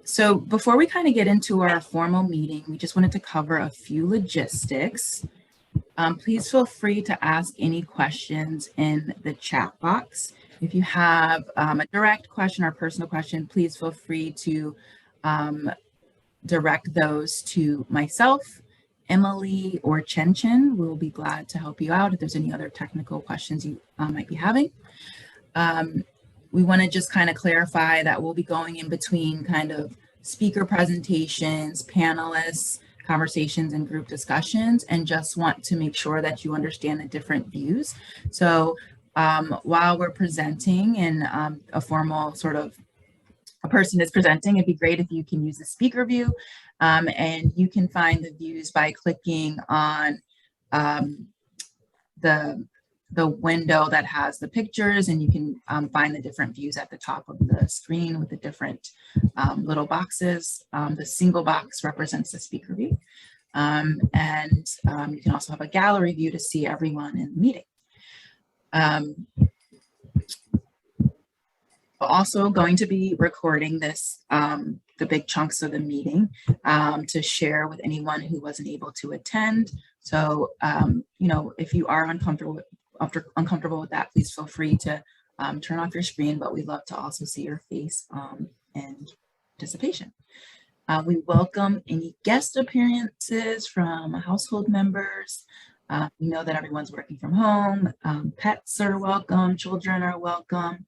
So before we kind of get into our formal meeting, we just wanted to cover a few logistics. Please feel free to ask any questions in the chat box. If you have a direct question or personal question, please feel free to direct those to myself, Emily, or Chen Chen. We'll be glad to help you out if there's any other technical questions you might be having. We want to just kind of clarify that we'll be going in between kind of speaker presentations, panelists, conversations, and group discussions, and just want to make sure that you understand the different views. So while we're presenting in a formal sort of a person is presenting, it'd be great if you can use the speaker view, and you can find the views by clicking on the window that has the pictures, and you can find the different views at the top of the screen with the different little boxes. The single box represents the speaker view, and you can also have a gallery view to see everyone in the meeting. We're also going to be recording this, the big chunks of the meeting to share with anyone who wasn't able to attend. So, you know, if you are uncomfortable with that, please feel free to turn off your screen, but we'd love to also see your face and participation. We welcome any guest appearances from household members. We know that everyone's working from home. Pets are welcome, children are welcome.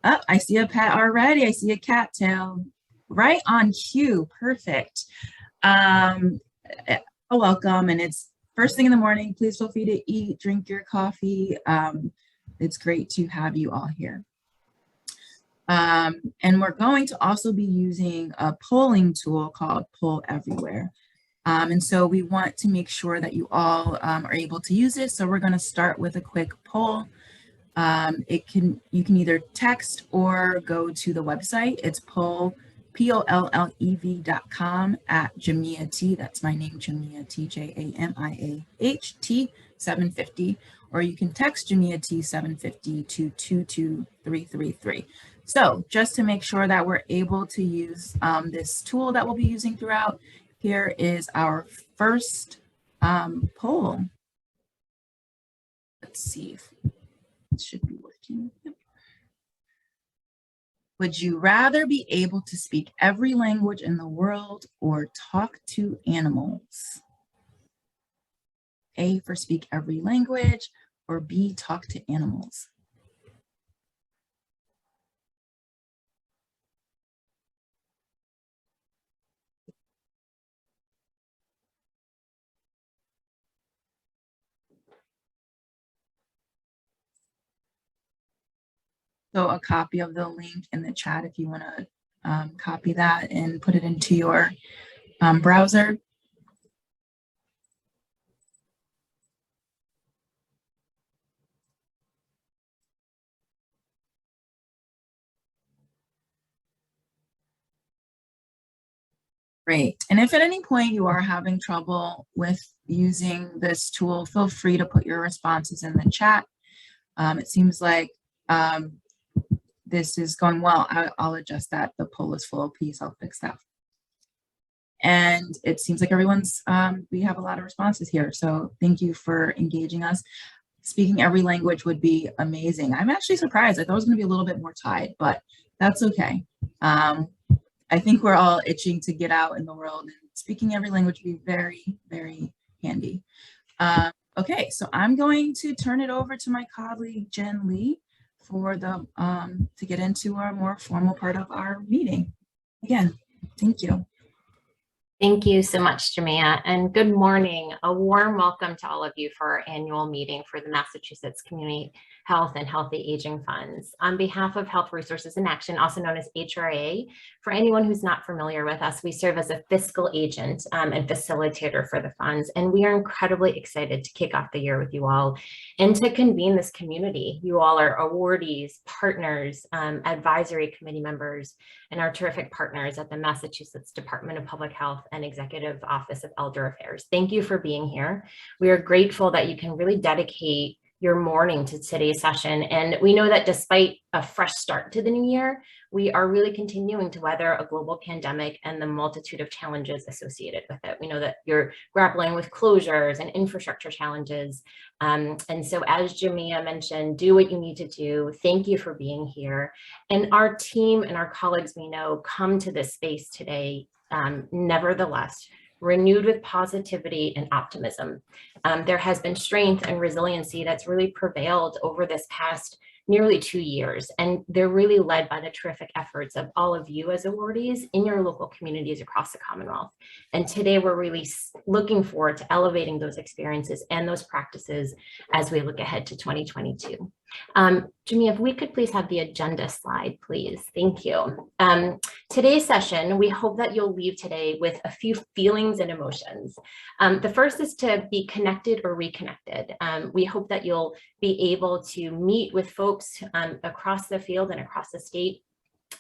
Oh, I see a pet already. I see a cattail right on cue. Perfect. Welcome, and it's first thing in the morning. Please feel free to eat, drink your coffee. It's great to have you all here. And we're going to also be using a polling tool called Poll Everywhere. And so we want to make sure that you all are able to use it. So we're going to start with a quick poll. You can either text or go to the website. It's pollev.com at Jamia T. That's my name, Jamia T, Jamiaht 750. Or you can text Jamia T 750 to 22333. So just to make sure that we're able to use this tool that we'll be using throughout, here is our first poll. Let's see if it should be working. Yep. Would you rather be able to speak every language in the world or talk to animals? A for speak every language, or B, talk to animals. So a copy of the link in the chat if you want to copy that and put it into your browser. Great. And if at any point you are having trouble with using this tool, feel free to put your responses in the chat. It seems like this is going well. I'll adjust that. The poll is full. Please, I'll fix that. And it seems like everyone's, we have a lot of responses here. So thank you for engaging us. Speaking every language would be amazing. I'm actually surprised. I thought it was going to be a little bit more tied, but that's okay. I think we're all itching to get out in the world, and speaking every language would be very, very handy. Okay, so I'm going to turn it over to my colleague, Jen Lee, for the to get into our more formal part of our meeting. Again, thank you. Thank you so much, Jamia, and good morning. A warm welcome to all of you for our annual meeting for the Massachusetts Community Health and Healthy Aging Funds. On behalf of Health Resources in Action, also known as HRA, for anyone who's not familiar with us, we serve as a fiscal agent and facilitator for the funds, and we are incredibly excited to kick off the year with you all and to convene this community. You all are awardees, partners, advisory committee members, and our terrific partners at the Massachusetts Department of Public Health and Executive Office of Elder Affairs. Thank you for being here. We are grateful that you can really dedicate your morning to today's session. And we know that despite a fresh start to the new year, we are really continuing to weather a global pandemic and the multitude of challenges associated with it. We know that you're grappling with closures and infrastructure challenges. And so as Jamia mentioned, do what you need to do. Thank you for being here. And our team and our colleagues we know come to this space today, nevertheless, renewed with positivity and optimism. There has been strength and resiliency that's really prevailed over this past nearly 2 years, and they're really led by the terrific efforts of all of you as awardees in your local communities across the Commonwealth. And today we're really looking forward to elevating those experiences and those practices as we look ahead to 2022. Jimmy, if we could please have the agenda slide, please. Thank you. Today's session, we hope that you'll leave today with a few feelings and emotions. The first is to be connected or reconnected. We hope that you'll be able to meet with folks across the field and across the state,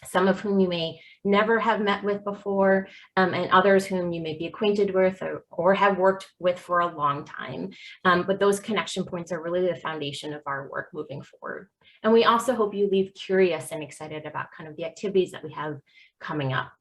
some of whom you may never have met with before, and others whom you may be acquainted with or have worked with for a long time. But those connection points are really the foundation of our work moving forward. And we also hope you leave curious and excited about kind of the activities that we have coming up.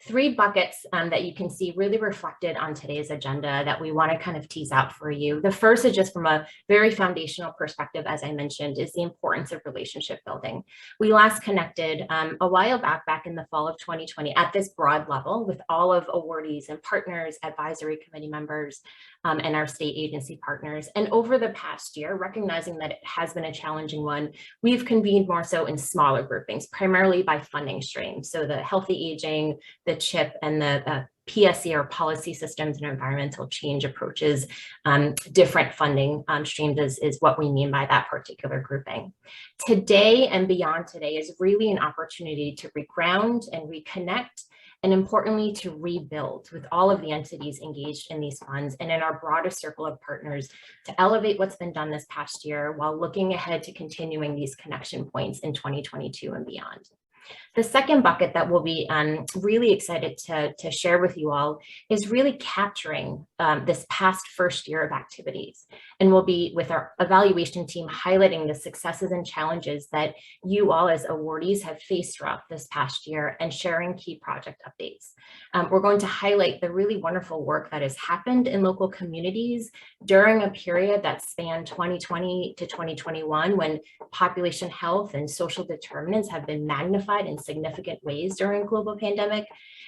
3 buckets that you can see really reflected on today's agenda that we want to kind of tease out for you. The first is just from a very foundational perspective, as I mentioned, is the importance of relationship building. We last connected a while back in the fall of 2020 at this broad level with all of awardees and partners, advisory committee members, and our state agency partners. And over the past year, recognizing that it has been a challenging one, we've convened more so in smaller groupings, primarily by funding streams. So the healthy aging, the CHIP, and the PSE, or policy systems and environmental change approaches, different funding streams is what we mean by that particular grouping. Today and beyond today is really an opportunity to reground and reconnect, and importantly, to rebuild with all of the entities engaged in these funds and in our broadest circle of partners to elevate what's been done this past year while looking ahead to continuing these connection points in 2022 and beyond. The second bucket that we'll be really excited to share with you all is really capturing this past first year of activities. And we'll be with our evaluation team highlighting the successes and challenges that you all as awardees have faced throughout this past year and sharing key project updates. We're going to highlight the really wonderful work that has happened in local communities during a period that spanned 2020 to 2021 when population health and social determinants have been magnified in significant ways during a global pandemic,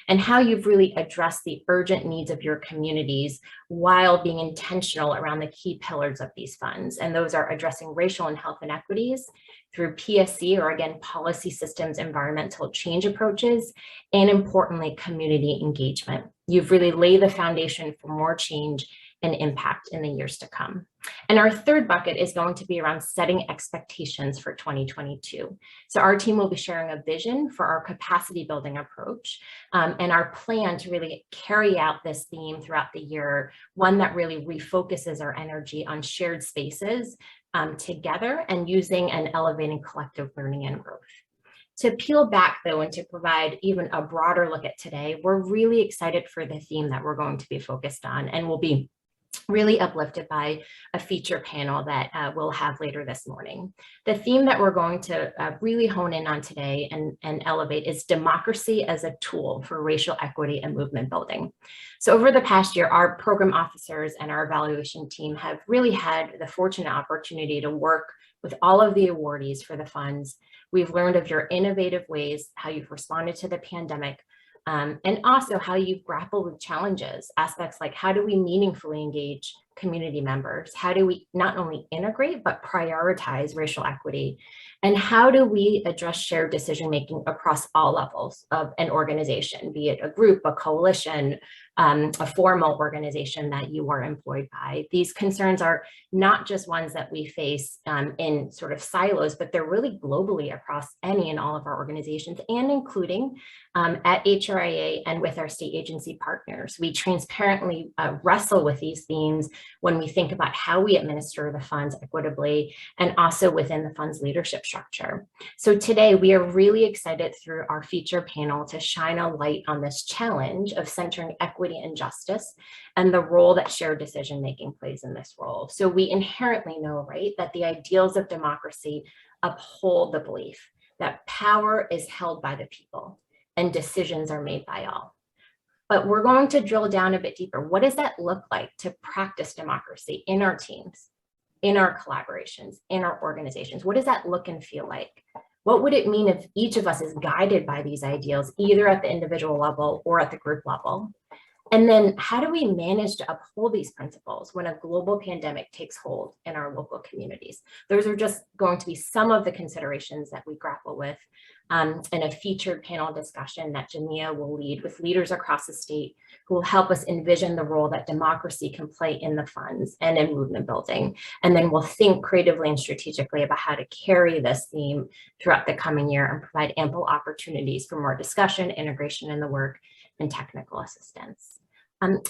and how you've really addressed the urgent needs of your communities while being intentional around the key pillars of these funds. And those are addressing racial and health inequities through PSE, or again, policy systems, environmental change approaches, and importantly, community engagement. You've really laid the foundation for more change and impact in the years to come. And our third bucket is going to be around setting expectations for 2022. So our team will be sharing a vision for our capacity building approach and our plan to really carry out this theme throughout the year, one that really refocuses our energy on shared spaces together and using and elevating collective learning and growth. To peel back though, and to provide even a broader look at today, we're really excited for the theme that we're going to be focused on, and we'll be really uplifted by a feature panel that we'll have later this morning. The theme that we're going to really hone in on today and elevate is democracy as a tool for racial equity and movement building. So over the past year, our program officers and our evaluation team have really had the fortunate opportunity to work with all of the awardees for the funds. We've learned of your innovative ways, how you've responded to the pandemic, and also how you've grappled with challenges, aspects like how do we meaningfully engage community members? How do we not only integrate, but prioritize racial equity? And how do we address shared decision-making across all levels of an organization, be it a group, a coalition, a formal organization that you are employed by? These concerns are not just ones that we face in sort of silos, but they're really globally across any and all of our organizations, and including at HRIA and with our state agency partners. We transparently wrestle with these themes when we think about how we administer the funds equitably and also within the fund's leadership structure. So today we are really excited through our feature panel to shine a light on this challenge of centering equity and justice and the role that shared decision making plays in this role. So we inherently know, right, that the ideals of democracy uphold the belief that power is held by the people and decisions are made by all. But we're going to drill down a bit deeper. What does that look like to practice democracy in our teams, in our collaborations, in our organizations? What does that look and feel like? What would it mean if each of us is guided by these ideals, either at the individual level or at the group level? And then how do we manage to uphold these principles when a global pandemic takes hold in our local communities? Those are just going to be some of the considerations that we grapple with in a featured panel discussion that Jamia will lead with leaders across the state who will help us envision the role that democracy can play in the funds and in movement building. And then we'll think creatively and strategically about how to carry this theme throughout the coming year and provide ample opportunities for more discussion, integration in the work, and technical assistance.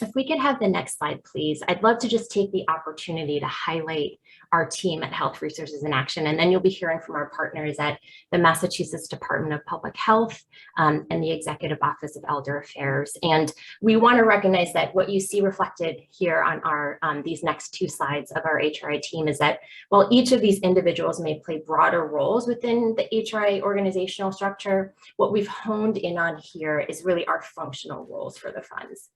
If we could have the next slide, please. I'd love to just take the opportunity to highlight our team at Health Resources in Action, and then you'll be hearing from our partners at the Massachusetts Department of Public Health and the Executive Office of Elder Affairs. And we want to recognize that what you see reflected here on our these next two slides of our HRI team is that while each of these individuals may play broader roles within the HRI organizational structure, what we've honed in on here is really our functional roles for the funds.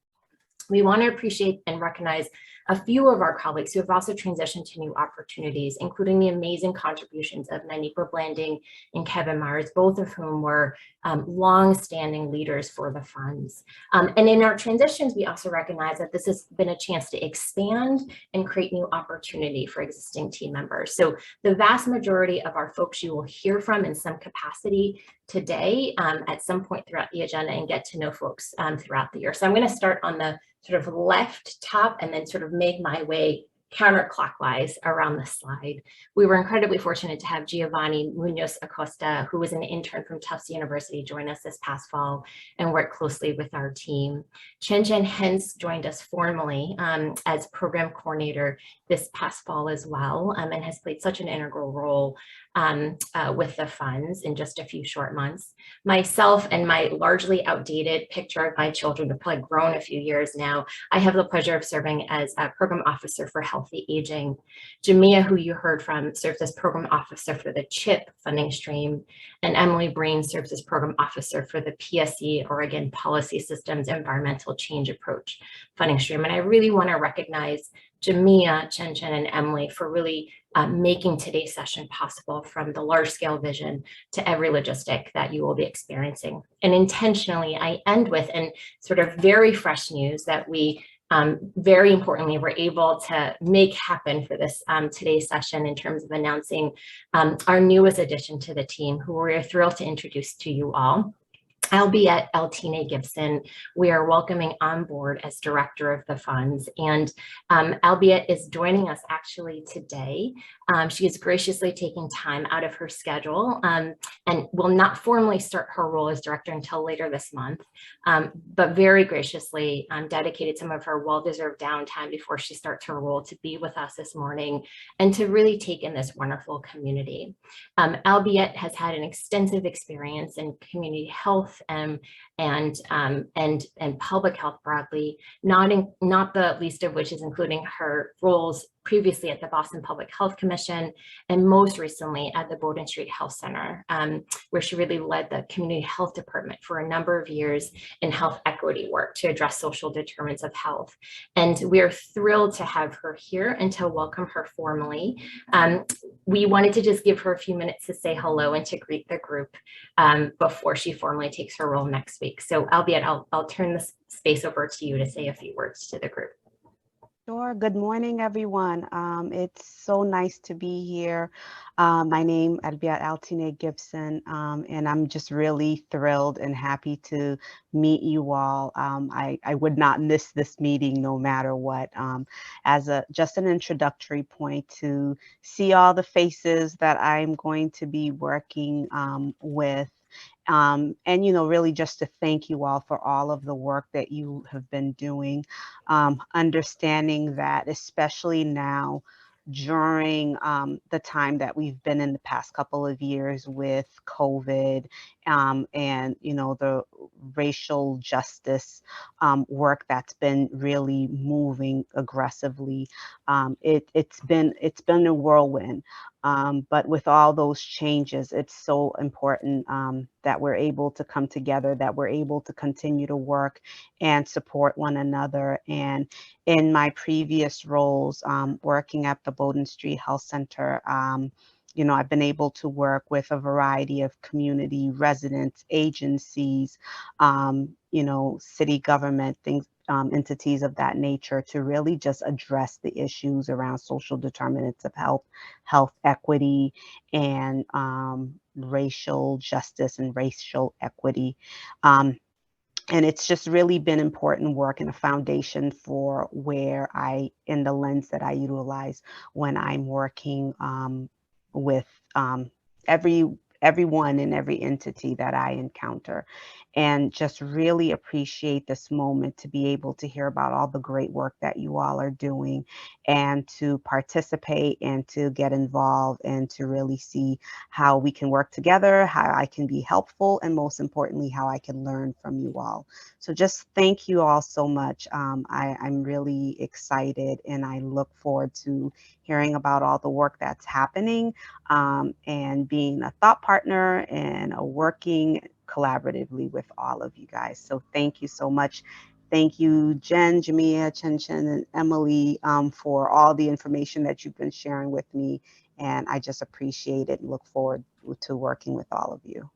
We want to appreciate and recognize a few of our colleagues who have also transitioned to new opportunities, including the amazing contributions of Naniqua Blanding and Kevin Mars, both of whom were long-standing leaders for the funds. And in our transitions, we also recognize that this has been a chance to expand and create new opportunity for existing team members. So the vast majority of our folks you will hear from in some capacity today at some point throughout the agenda and get to know folks throughout the year. So I'm going to start on the sort of left top and then sort of make my way counterclockwise around the slide. We were incredibly fortunate to have Giovanni Munoz Acosta, who was an intern from Tufts University, join us this past fall and work closely with our team. Chen Chen Hens joined us formally as program coordinator this past fall as well, and has played such an integral role with the funds in just a few short months. Myself and my largely outdated picture of my children have probably grown a few years now. I have the pleasure of serving as a program officer for Healthy Aging. Jamia, who you heard from, serves as program officer for the CHIP funding stream, and Emily Breen serves as program officer for the PSE, Oregon Policy Systems Environmental Change Approach funding stream. And I really want to recognize Jamia, Chen Chen, and Emily for really making today's session possible, from the large scale vision to every logistic that you will be experiencing. And intentionally, I end with and sort of very fresh news that we very importantly were able to make happen for this today's session in terms of announcing our newest addition to the team, who we're thrilled to introduce to you all. Albiette Altine Gibson, we are welcoming on board as director of the funds, and Albiette is joining us actually today. She is graciously taking time out of her schedule and will not formally start her role as director until later this month, but very graciously dedicated some of her well-deserved downtime before she starts her role to be with us this morning and to really take in this wonderful community. Albiette has had an extensive experience in community health and public health broadly, not the least of which is including her roles previously at the Boston Public Health Commission, and most recently at the Bowdoin Street Health Center, where she really led the community health department for a number of years in health equity work to address social determinants of health. And we are thrilled to have her here and to welcome her formally. We wanted to just give her a few minutes to say hello and to greet the group before she formally takes her role next week. So Albiette, I'll turn this space over to you to say a few words to the group. Sure. Good morning, everyone. It's so nice to be here. My name is Albiette Altine Gibson, and I'm just really thrilled and happy to meet you all. I would not miss this meeting no matter what. As just an introductory point, to see all the faces that I'm going to be working with And, really just to thank you all for all of the work that you have been doing, understanding that especially now during the time that we've been in the past couple of years with COVID, and, the racial justice work that's been really moving aggressively. It's been a whirlwind. But with all those changes, it's so important that we're able to come together, that we're able to continue to work and support one another. And in my previous roles, working at the Bowdoin Street Health Center, I've been able to work with a variety of community residents, agencies, city government, things, entities of that nature, to really just address the issues around social determinants of health, health equity, and racial justice and racial equity. And it's just really been important work and a foundation for where in the lens that I utilize when I'm working with everyone and every entity that I encounter. And just really appreciate this moment to be able to hear about all the great work that you all are doing, and to participate and to get involved and to really see how we can work together, how I can be helpful, and most importantly, how I can learn from you all. So just thank you all so much. I'm really excited, and I look forward to hearing about all the work that's happening, and being a thought partner and working collaboratively with all of you guys. So thank you so much. Thank you, Jen, Jamia, Chen Chen, and Emily, for all the information that you've been sharing with me. And I just appreciate it and look forward to working with all of you.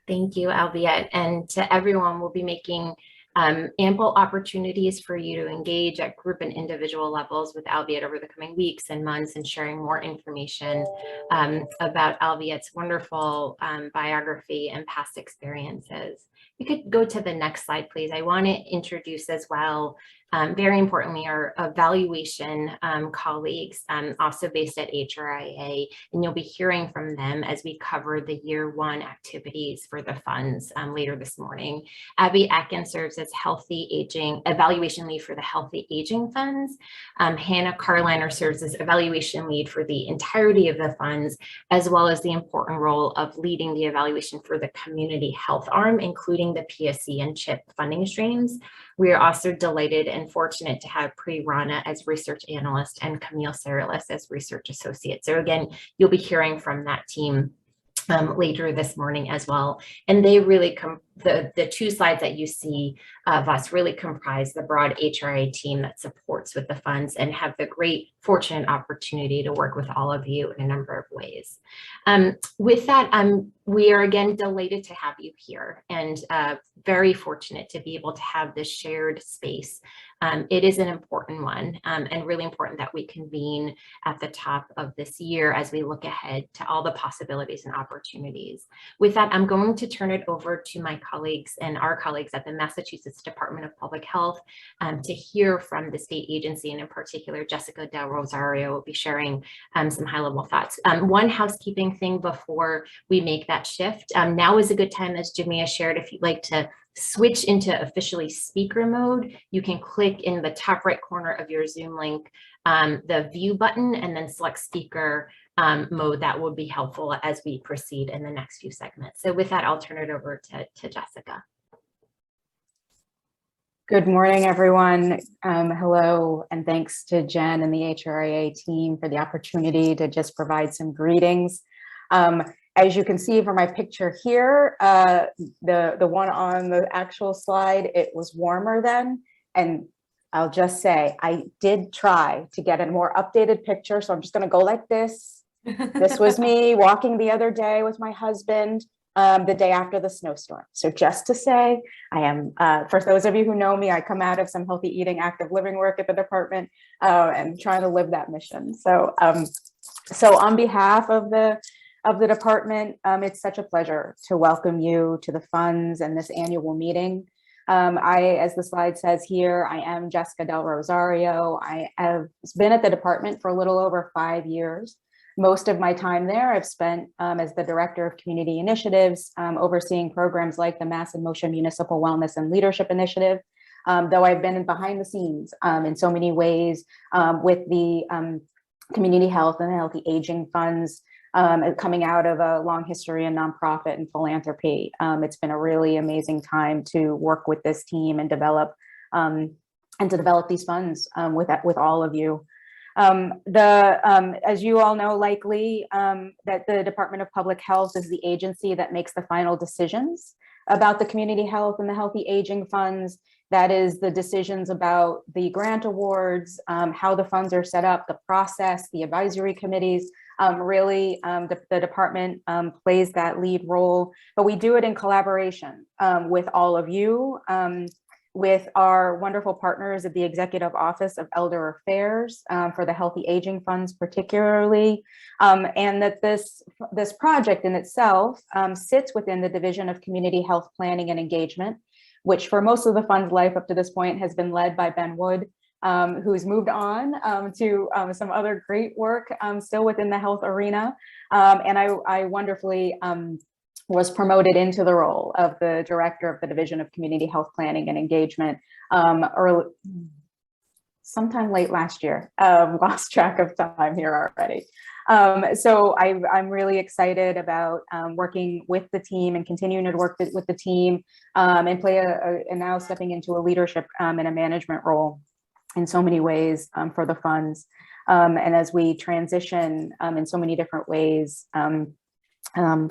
Thank you, Alviette. And to everyone, we'll be making ample opportunities for you to engage at group and individual levels with Alviette over the coming weeks and months, and sharing more information about Alviette's wonderful biography and past experiences. You could go to the next slide, please. I want to introduce as well, very importantly, our evaluation colleagues, also based at HRIA, and you'll be hearing from them as we cover the year one activities for the funds later this morning. Abby Atkins serves as Healthy Aging Evaluation Lead for the Healthy Aging Funds. Hannah Carliner serves as Evaluation Lead for the entirety of the funds, as well as the important role of leading the evaluation for the community health arm, including the PSC and CHIP funding streams. We are also delighted and fortunate to have Pri Rana as research analyst and Camille Saralis as research associate. So again, you'll be hearing from that team later this morning as well. And they really the two slides that you see of us really comprise the broad HRA team that supports with the funds, and have the great fortunate opportunity to work with all of you in a number of ways. With that, we are again delighted to have you here, and very fortunate to be able to have this shared space. It is an important one, and really important that we convene at the top of this year as we look ahead to all the possibilities and opportunities. With that, I'm going to turn it over to my colleagues and our colleagues at the Massachusetts Department of Public Health to hear from the state agency, and in particular, Jessica Del Rosario will be sharing some high-level thoughts. One housekeeping thing before we make that shift. Now is a good time, as Jamia shared, if you'd like to switch into officially speaker mode, you can click in the top right corner of your Zoom link, the view button, and then select speaker mode. That will be helpful as we proceed in the next few segments. So with that, I'll turn it over to Jessica. Good morning, everyone. Hello, and thanks to Jen and the HRIA team for the opportunity to just provide some greetings. As you can see from my picture here, the one on the actual slide, it was warmer then. And I'll just say, I did try to get a more updated picture. So I'm just gonna go like this. This was me walking the other day with my husband, the day after the snowstorm. So just to say, I am, for those of you who know me, I come out of some healthy eating, active living work at the department, and trying to live that mission. So, so on behalf of the department, it's such a pleasure to welcome you to the funds and this annual meeting. As the slide says here, I am Jessica Del Rosario. I have been at the department for a little over 5 years. Most of my time there I've spent as the Director of Community Initiatives, overseeing programs like the MA CHHA Municipal Wellness and Leadership Initiative, though I've been behind the scenes in so many ways with the Community Health and Healthy Aging Funds, coming out of a long history in nonprofit and philanthropy. It's been a really amazing time to work with this team and develop these funds with all of you. As you all know, likely, that the Department of Public Health is the agency that makes the final decisions about the Community Health and the Healthy Aging Funds. That is the decisions about the grant awards, how the funds are set up, the process, the advisory committees. Really, the department plays that lead role, but we do it in collaboration with all of you, with our wonderful partners at the Executive Office of Elder Affairs for the Healthy Aging Funds particularly, and that this project in itself sits within the Division of Community Health Planning and Engagement, which for most of the fund's life up to this point has been led by Ben Wood, who's moved on to some other great work still within the health arena. And I wonderfully was promoted into the role of the Director of the Division of Community Health Planning and Engagement sometime late last year. Lost track of time here already. So I'm really excited about working with the team and continuing to work with the team and play and now stepping into a leadership and a management role in so many ways for the funds. And as we transition in so many different ways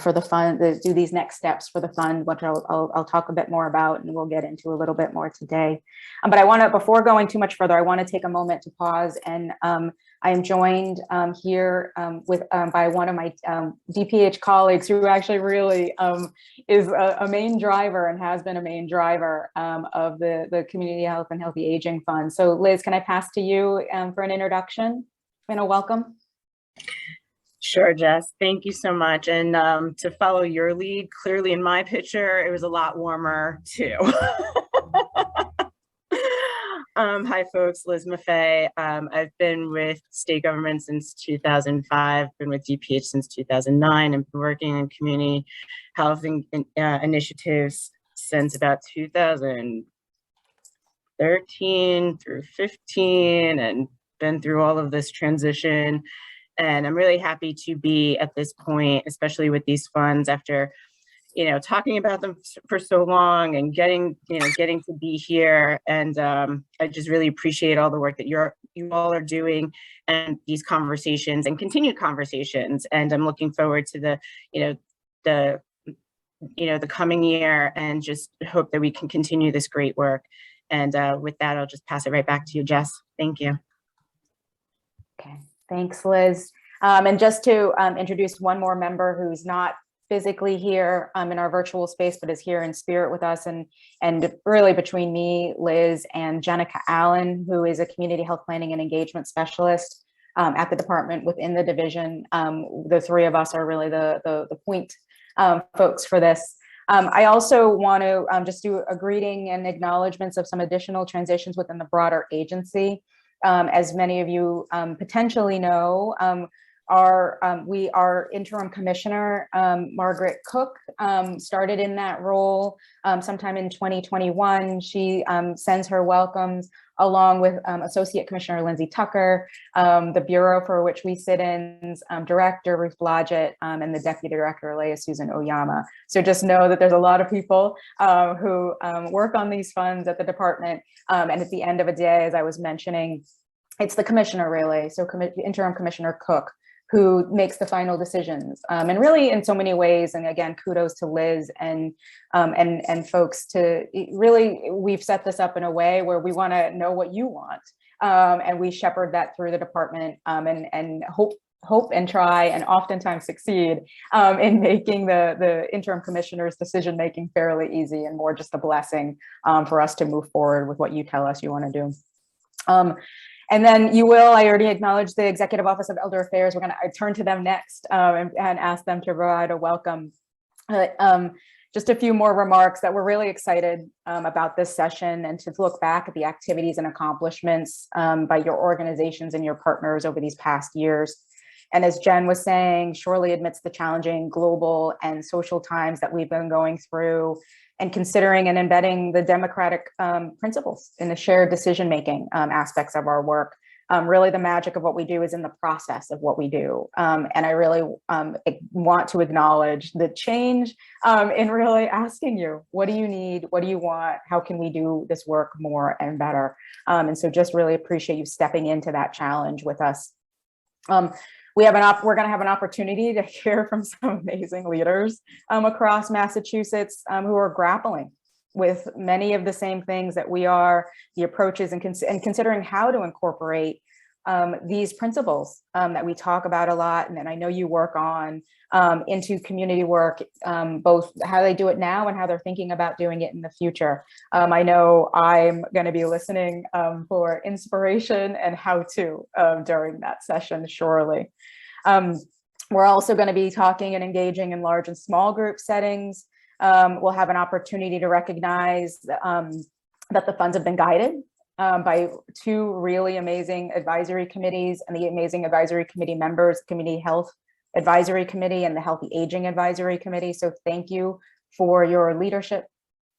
for the fund, do these next steps for the fund, which I'll talk a bit more about and we'll get into a little bit more today. But I want to, before going too much further, I want to take a moment to pause, and I am joined here by one of my DPH colleagues who actually really is a main driver and has been a main driver of the Community Health and Healthy Aging Fund. So Liz, can I pass to you for an introduction and a welcome? Sure, Jess. Thank you so much. And to follow your lead, clearly in my picture, it was a lot warmer too. Hi, folks. Liz Maffei. I've been with state government since 2005, been with DPH since 2009, and been working in community health initiatives since about 2013 through 15, and been through all of this transition. And I'm really happy to be at this point, especially with these funds after, talking about them for so long and getting to be here. And I just really appreciate all the work that you all are doing and these conversations and continued conversations. And I'm looking forward to the coming year, and just hope that we can continue this great work. And with that, I'll just pass it right back to you, Jess. Thank you. Okay. Thanks, Liz. And just to introduce one more member who's not physically here in our virtual space, but is here in spirit with us, and really between me, Liz, and Jenica Allen, who is a community health planning and engagement specialist at the department within the division. The three of us are really the point folks for this. I also want to just do a greeting and acknowledgements of some additional transitions within the broader agency. As many of you potentially know, our interim commissioner, Margaret Cook, started in that role sometime in 2021. She sends her welcomes along with Associate Commissioner Lindsay Tucker, the bureau for which we sit in, Director Ruth Blodgett, and the Deputy Director Leah Susan Oyama. So just know that there's a lot of people who work on these funds at the department. And at the end of a day, as I was mentioning, it's the commissioner really, so Interim Commissioner Cook, who makes the final decisions. And really in so many ways, and again, kudos to Liz and folks to really, we've set this up in a way where we wanna know what you want. And we shepherd that through the department and hope and try and oftentimes succeed in making the interim commissioner's decision-making fairly easy and more just a blessing for us to move forward with what you tell us you wanna do. And then I already acknowledged the Executive Office of Elder Affairs. We're going to turn to them next and ask them to provide a welcome. Just a few more remarks that we're really excited about this session, and to look back at the activities and accomplishments by your organizations and your partners over these past years. And as Jen was saying, surely amidst the challenging global and social times that we've been going through, and considering and embedding the democratic principles in the shared decision-making aspects of our work. Really the magic of what we do is in the process of what we do. And I really want to acknowledge the change in really asking you, what do you need? What do you want? How can we do this work more and better? And so just really appreciate you stepping into that challenge with us. We're going to have an opportunity to hear from some amazing leaders across Massachusetts who are grappling with many of the same things that we are, the approaches, and considering how to incorporate these principles that we talk about a lot, and that I know you work on into community work, both how they do it now and how they're thinking about doing it in the future. I know I'm going to be listening for inspiration and how to during that session, surely. We're also going to be talking and engaging in large and small group settings. We'll have an opportunity to recognize that the funds have been guided by two really amazing advisory committees and the amazing advisory committee members, Community Health Advisory Committee and the Healthy Aging Advisory Committee. So thank you for your leadership.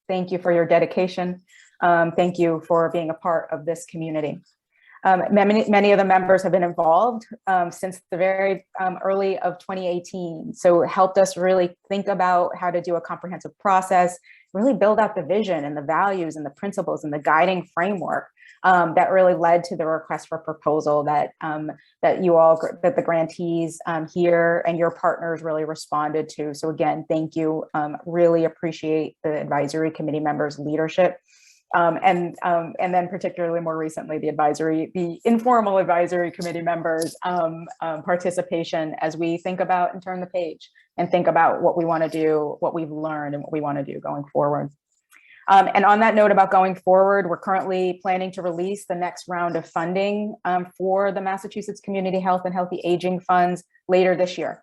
Thank you for your dedication. Thank you for being a part of this community. Many of the members have been involved since the very early of 2018. So it helped us really think about how to do a comprehensive process, really build out the vision and the values and the principles and the guiding framework that really led to the request for proposal that that the grantees here and your partners really responded to. So again, thank you. Really appreciate the advisory committee members' leadership. And then particularly more recently, the informal advisory committee members' participation as we think about and turn the page and think about what we want to do, what we've learned, and what we want to do going forward. And on that note about going forward, we're currently planning to release the next round of funding for the Massachusetts Community Health and Healthy Aging Funds later this year.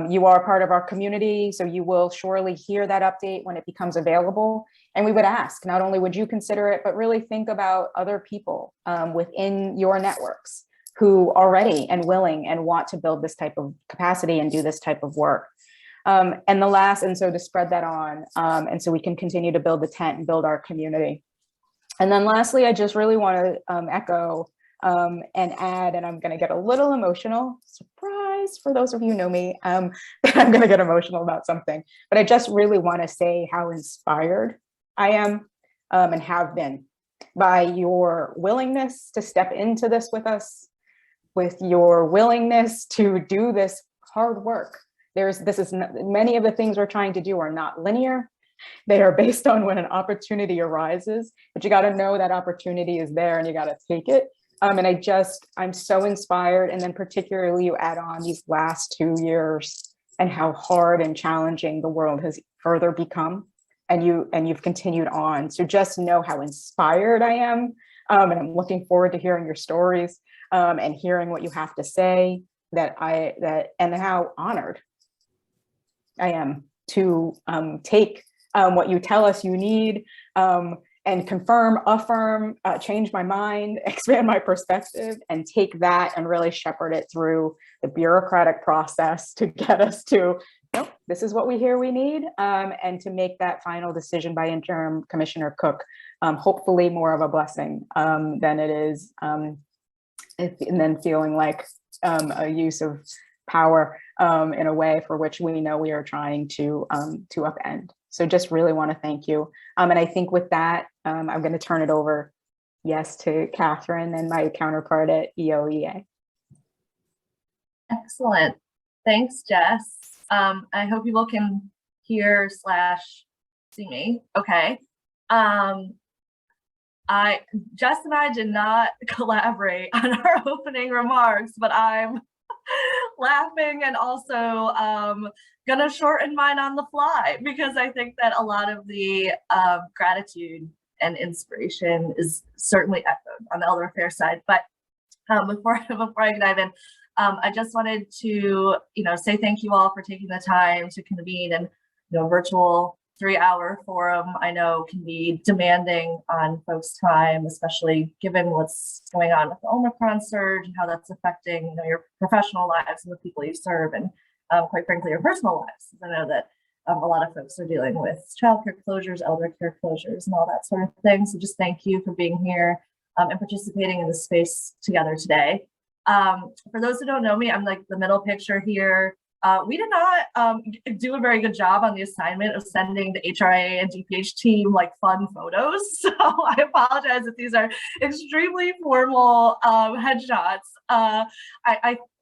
You are part of our community, so you will surely hear that update when it becomes available. And we would ask, not only would you consider it, but really think about other people within your networks who are ready and willing and want to build this type of capacity and do this type of work. And so to spread that on, and so we can continue to build the tent and build our community. And then lastly, I just really want to echo and add, and I'm going to get a little emotional, surprise for those of you who know me, that I'm going to get emotional about something, but I just really want to say how inspired I am and have been by your willingness to step into this with us, with your willingness to do this hard work. Many of the things we're trying to do are not linear. They are based on when an opportunity arises, but you got to know that opportunity is there and you got to take it. And I'm so inspired. And then particularly you add on these last 2 years and how hard and challenging the world has further become. And you've continued on. So just know how inspired I am. And I'm looking forward to hearing your stories and hearing what you have to say, and how honored I am to take what you tell us you need and confirm, affirm, change my mind, expand my perspective, and take that and really shepherd it through the bureaucratic process to get us to, nope, this is what we hear we need, and to make that final decision by interim Commissioner Cook, hopefully more of a blessing than it is, and then feeling like a use of power in a way for which we know we are trying to upend. So just really want to thank you. And I think with that, I'm going to turn it over, to Catherine and my counterpart at EOEA. Excellent. Thanks, Jess. I hope people can hear / see me. Okay. Jess and I did not collaborate on our opening remarks, but I'm laughing and also gonna shorten mine on the fly because I think that a lot of the gratitude and inspiration is certainly echoed on the elder affairs side. But before I dive in, I just wanted to say thank you all for taking the time to convene in virtual 3-hour forum, I know, can be demanding on folks' time, especially given what's going on with the Omicron surge and how that's affecting, your professional lives and the people you serve, and quite frankly, your personal lives. I know that a lot of folks are dealing with childcare closures, elder care closures, and all that sort of thing. So just thank you for being here and participating in this space together today. For those who don't know me, I'm like the middle picture here. We did not do a very good job on the assignment of sending the HRA and DPH team like fun photos. So I apologize if these are extremely formal headshots.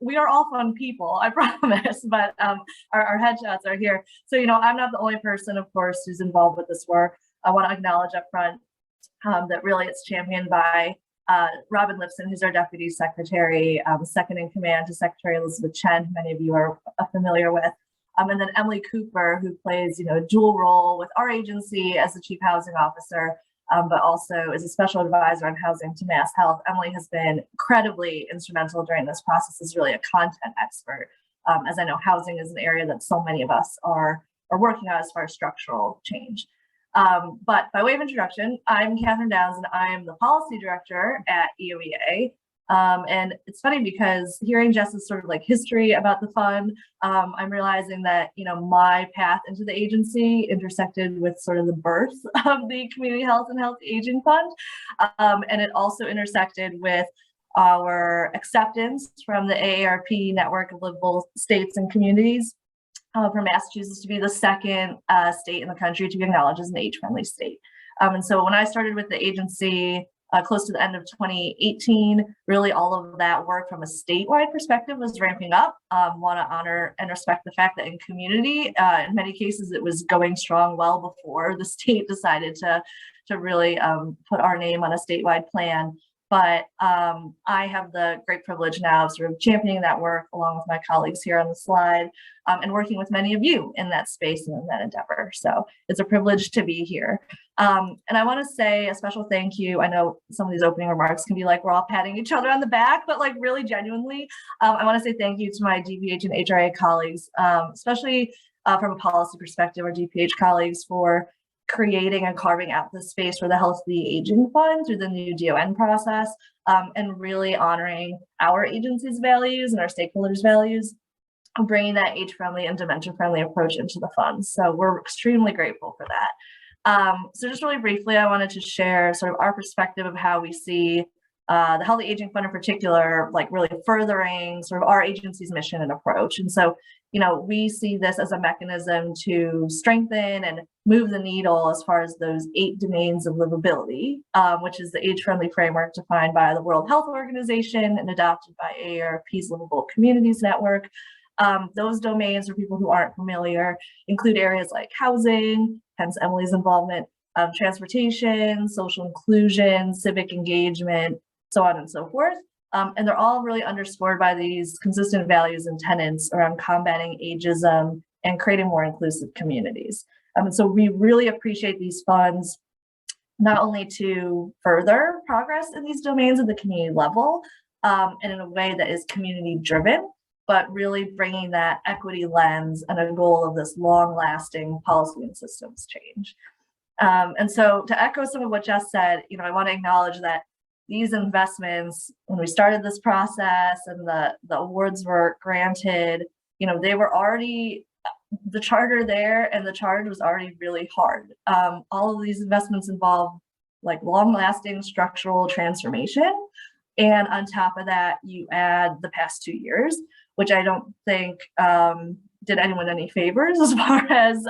We are all fun people, I promise, but our headshots are here. So, I'm not the only person, of course, who's involved with this work. I want to acknowledge up front that really it's championed by Robin Lipson, who's our Deputy Secretary, second in command to Secretary Elizabeth Chen, who many of you are familiar with. And then Emily Cooper, who plays, a dual role with our agency as the Chief Housing Officer, but also is a special advisor on housing to Mass Health. Emily has been incredibly instrumental during this process, is really a content expert, as I know housing is an area that so many of us are working on as far as structural change. But by way of introduction, I'm Catherine Downs, and I'm the policy director at EOEA. And it's funny because hearing Jess's sort of like history about the fund, I'm realizing that, my path into the agency intersected with sort of the birth of the Community Health and Healthy Aging Fund. And it also intersected with our acceptance from the AARP Network of Livable States and Communities for Massachusetts to be the second state in the country to be acknowledged as an age-friendly state. And so when I started with the agency close to the end of 2018, really all of that work from a statewide perspective was ramping up. Want to honor and respect the fact that in community, in many cases, it was going strong well before the state decided to really put our name on a statewide plan. But I have the great privilege now of sort of championing that work along with my colleagues here on the slide and working with many of you in that space and in that endeavor. So it's a privilege to be here. And I want to say a special thank you. I know some of these opening remarks can be like we're all patting each other on the back, but like really genuinely, I want to say thank you to my DPH and HRA colleagues, especially from a policy perspective, our DPH colleagues for creating and carving out the space for the Healthy Aging Fund through the new DON process, and really honoring our agency's values and our stakeholders' values, bringing that age-friendly and dementia-friendly approach into the fund. So we're extremely grateful for that. So just really briefly, I wanted to share sort of our perspective of how we see the Healthy Aging Fund in particular, like really furthering sort of our agency's mission and approach. And so, we see this as a mechanism to strengthen and move the needle as far as those 8 domains of livability, which is the age-friendly framework defined by the World Health Organization and adopted by AARP's Livable Communities Network. Those domains, for people who aren't familiar, include areas like housing, hence Emily's involvement, transportation, social inclusion, civic engagement, so on and so forth. And they're all really underscored by these consistent values and tenets around combating ageism and creating more inclusive communities. And so we really appreciate these funds, not only to further progress in these domains at the community level, and in a way that is community driven, but really bringing that equity lens and a goal of this long lasting policy and systems change. And so to echo some of what Jess said, I want to acknowledge that these investments, when we started this process and the awards were granted, they were already, the charter there and the charge was already really hard. All of these investments involve like long-lasting structural transformation. And on top of that, you add the past 2 years, which I don't think did anyone any favors as far as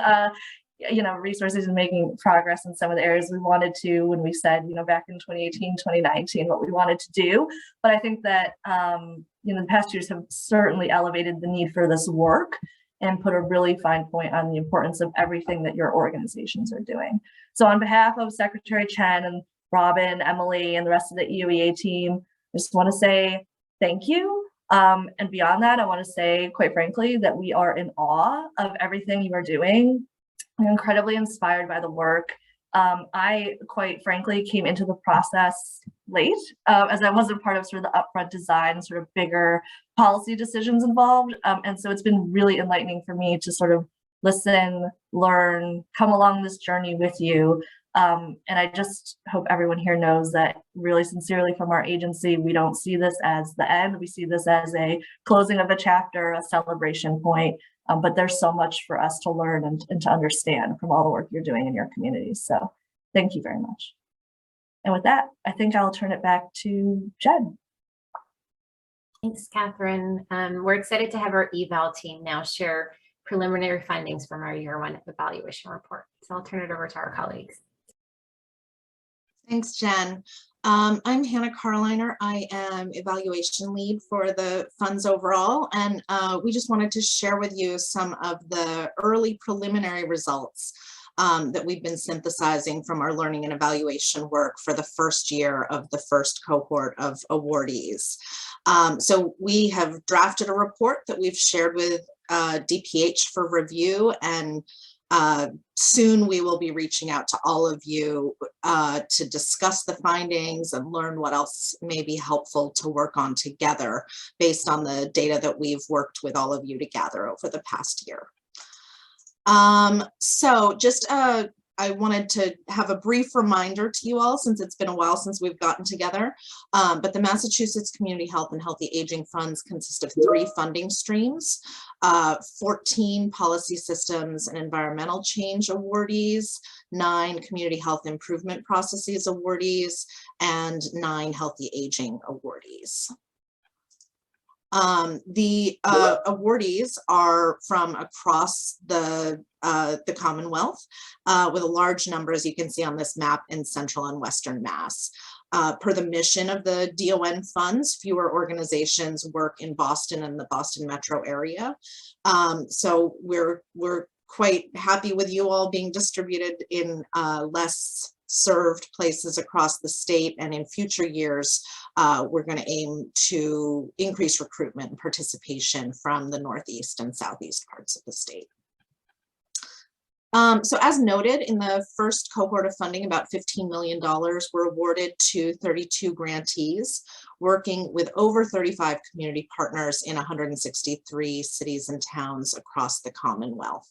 resources and making progress in some of the areas we wanted to when we said, back in 2018, 2019, what we wanted to do. But I think that, the past years have certainly elevated the need for this work and put a really fine point on the importance of everything that your organizations are doing. So on behalf of Secretary Chen and Robin, Emily, and the rest of the EOEA team, I just want to say thank you. And beyond that, I want to say, quite frankly, that we are in awe of everything you are doing. I'm incredibly inspired by the work. I, quite frankly, came into the process late, as I wasn't part of sort of the upfront design, sort of bigger policy decisions involved. And so it's been really enlightening for me to sort of listen, learn, come along this journey with you. And I just hope everyone here knows that really sincerely from our agency, we don't see this as the end. We see this as a closing of a chapter, a celebration point. But there's so much for us to learn and to understand from all the work you're doing in your communities. So thank you very much. And with that, I think I'll turn it back to Jen. Thanks, Catherine. We're excited to have our eval team now share preliminary findings from our year one evaluation report. So I'll turn it over to our colleagues. Thanks, Jen. I'm Hannah Carliner. I am evaluation lead for the funds overall, and we just wanted to share with you some of the early preliminary results that we've been synthesizing from our learning and evaluation work for the first year of the first cohort of awardees. So we have drafted a report that we've shared with DPH for review, and soon we will be reaching out to all of you to discuss the findings and learn what else may be helpful to work on together based on the data that we've worked with all of you to gather over the past year. So just I wanted to have a brief reminder to you all, since it's been a while since we've gotten together, but the Massachusetts Community Health and Healthy Aging Funds consist of 3 funding streams, 14 policy systems and environmental change awardees, 9 community health improvement processes awardees, and 9 healthy aging awardees. The awardees are from across the Commonwealth, with a large number, as you can see on this map, in Central and Western Mass. Per the mission of the DON funds, fewer organizations work in Boston and the Boston metro area. So we're quite happy with you all being distributed in less served places across the state, and in future years we're going to aim to increase recruitment and participation from the northeast and southeast parts of the state. So as noted, in the first cohort of funding, about $15 million were awarded to 32 grantees working with over 35 community partners in 163 cities and towns across the Commonwealth.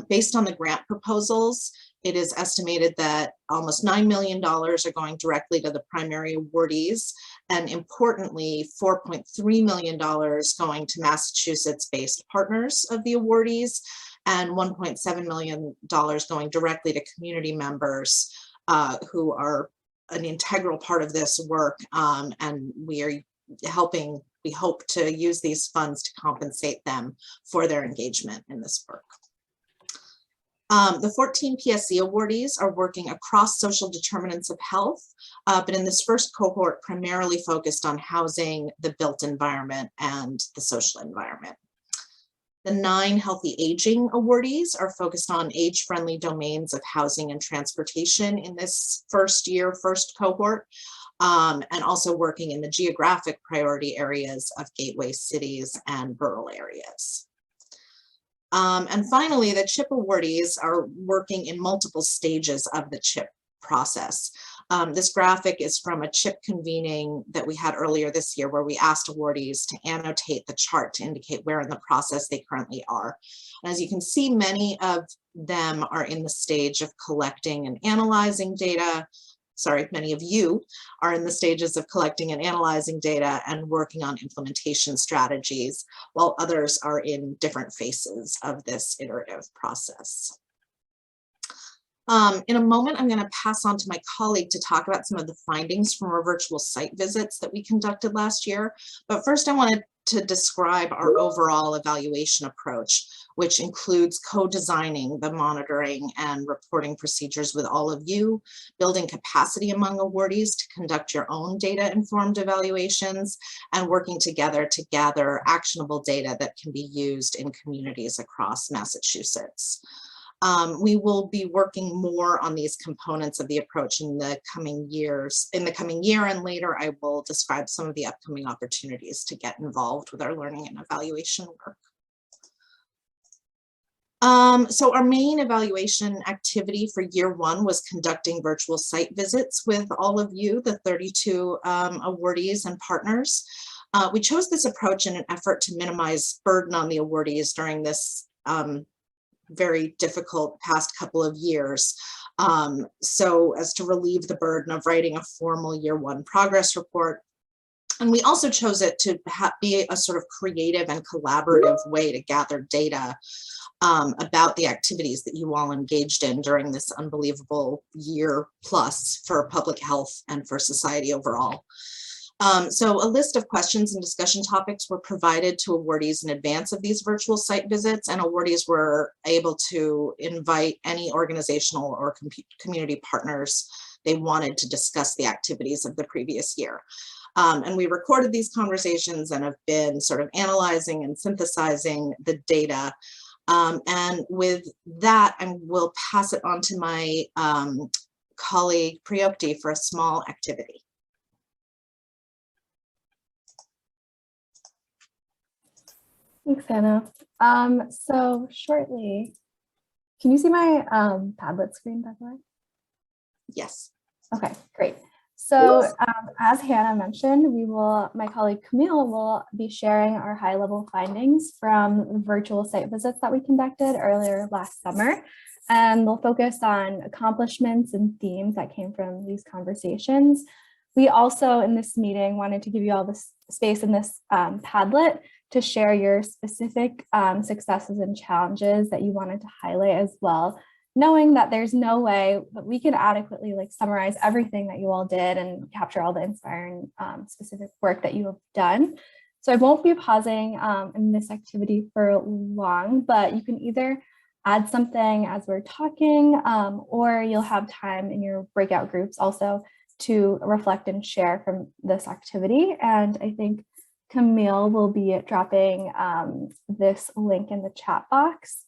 Based on the grant proposals, it is estimated that almost $9 million are going directly to the primary awardees, and importantly, $4.3 million going to Massachusetts-based partners of the awardees, and $1.7 million going directly to community members who are an integral part of this work, and we are helping, we hope to use these funds to compensate them for their engagement in this work. The 14 PSC awardees are working across social determinants of health, but in this first cohort primarily focused on housing, the built environment, and the social environment. The 9 healthy aging awardees are focused on age-friendly domains of housing and transportation in this first cohort, and also working in the geographic priority areas of gateway cities and rural areas. And finally, the CHIP awardees are working in multiple stages of the CHIP process. This graphic is from a CHIP convening that we had earlier this year, where we asked awardees to annotate the chart to indicate where in the process they currently are. And as you can see, many of them are in the stage of collecting and analyzing data. Sorry, many of you are in the stages of collecting and analyzing data and working on implementation strategies, while others are in different phases of this iterative process. In a moment, I'm going to pass on to my colleague to talk about some of the findings from our virtual site visits that we conducted last year. But first, I wanted to describe our overall evaluation approach, which includes co-designing the monitoring and reporting procedures with all of you, building capacity among awardees to conduct your own data-informed evaluations, and working together to gather actionable data that can be used in communities across Massachusetts. We will be working more on these components of the approach in the coming years. In the coming year and later, I will describe some of the upcoming opportunities to get involved with our learning and evaluation work. So our main evaluation activity for year one was conducting virtual site visits with all of you, the 32 awardees and partners. We chose this approach in an effort to minimize burden on the awardees during this very difficult past couple of years. So as to relieve the burden of writing a formal year one progress report. And we also chose it to be a sort of creative and collaborative way to gather data about the activities that you all engaged in during this unbelievable year plus for public health and for society overall. So a list of questions and discussion topics were provided to awardees in advance of these virtual site visits, and awardees were able to invite any organizational or community partners they wanted to discuss the activities of the previous year. And we recorded these conversations and have been sort of analyzing and synthesizing the data. And with that, I will pass it on to my colleague Priyopti for a small activity. Thanks, Hannah. So shortly, can you see my Padlet screen, by the way? Yes. Okay, great. So as Hannah mentioned, my colleague Camille will be sharing our high-level findings from virtual site visits that we conducted earlier last summer. And they'll focus on accomplishments and themes that came from these conversations. We also, in this meeting, wanted to give you all this space in this Padlet to share your specific successes and challenges that you wanted to highlight as well, knowing that there's no way that we can adequately summarize everything that you all did and capture all the inspiring specific work that you have done. So I won't be pausing in this activity for long, but you can either add something as we're talking, or you'll have time in your breakout groups also to reflect and share from this activity. And I think Camille will be dropping this link in the chat box.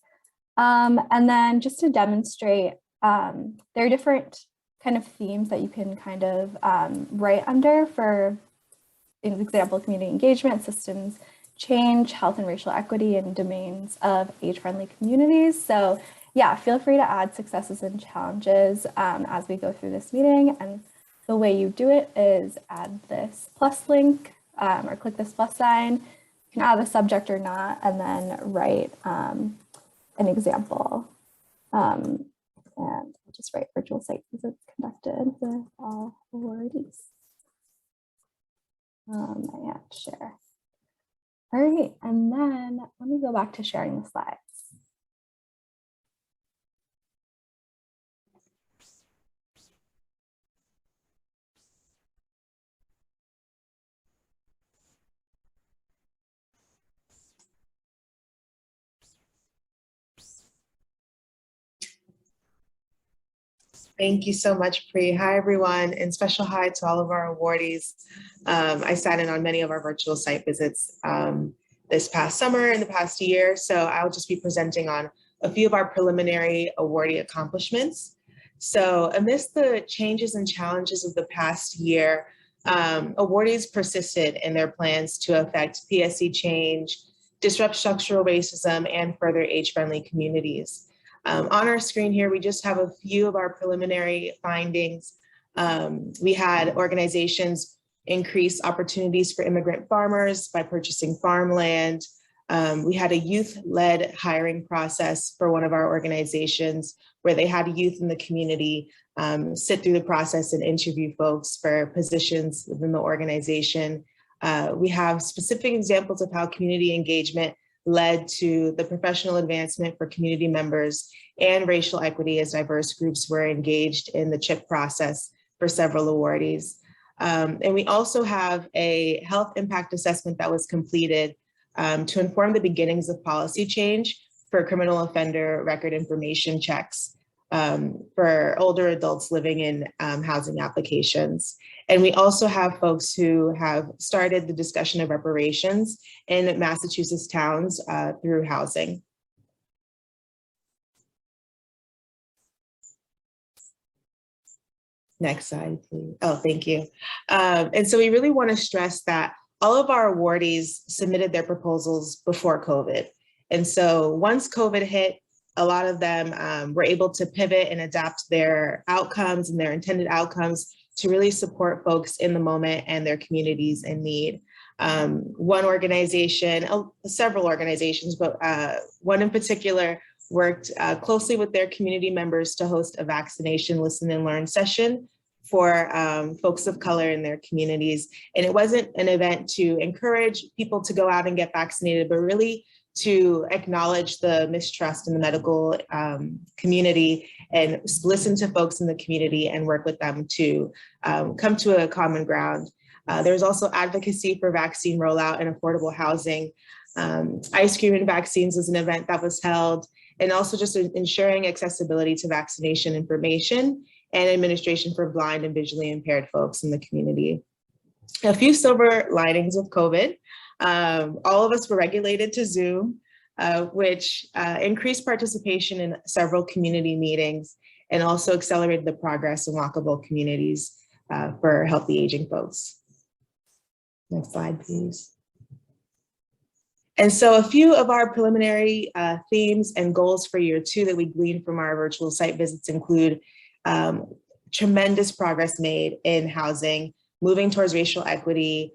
And then just to demonstrate, there are different kind of themes that you can kind of write under for, in example, community engagement, systems change, health and racial equity, and domains of age-friendly communities. So yeah, feel free to add successes and challenges as we go through this meeting. And the way you do it is add this plus link or click this plus sign. You can add a subject or not, and then write an example. And I'll just write virtual site visits conducted with all awardees. And share. All right, and then let me go back to sharing the slides. Thank you so much, Pri. Hi, everyone, and special hi to all of our awardees. I sat in on many of our virtual site visits this past summer and the past year, so I'll just be presenting on a few of our preliminary awardee accomplishments. So amidst the changes and challenges of the past year, awardees persisted in their plans to affect PSC change, disrupt structural racism, and further age-friendly communities. On our screen here, we just have a few of our preliminary findings. We had organizations increase opportunities for immigrant farmers by purchasing farmland. We had a youth-led hiring process for one of our organizations where they had youth in the community sit through the process and interview folks for positions within the organization. We have specific examples of how community engagement led to the professional advancement for community members and racial equity as diverse groups were engaged in the CHIP process for several awardees. And we also have a health impact assessment that was completed to inform the beginnings of policy change for criminal offender record information checks for older adults living in housing applications. And we also have folks who have started the discussion of reparations in Massachusetts towns through housing. Next slide, please. Oh, thank you. And so we really want to stress that all of our awardees submitted their proposals before COVID. And so once COVID hit, a lot of them were able to pivot and adapt their outcomes and their intended outcomes to really support folks in the moment and their communities in need. One organization, several organizations, but one in particular worked closely with their community members to host a vaccination listen and learn session for folks of color in their communities. And it wasn't an event to encourage people to go out and get vaccinated, but really to acknowledge the mistrust in the medical community and listen to folks in the community and work with them to come to a common ground. There's also advocacy for vaccine rollout and affordable housing. Ice cream and vaccines was an event that was held, and also just ensuring accessibility to vaccination information and administration for blind and visually impaired folks in the community. A few silver linings with COVID. All of us were regulated to Zoom, which increased participation in several community meetings and also accelerated the progress in walkable communities for healthy aging folks. Next slide, please. And so a few of our preliminary themes and goals for year 2 that we gleaned from our virtual site visits include tremendous progress made in housing, moving towards racial equity,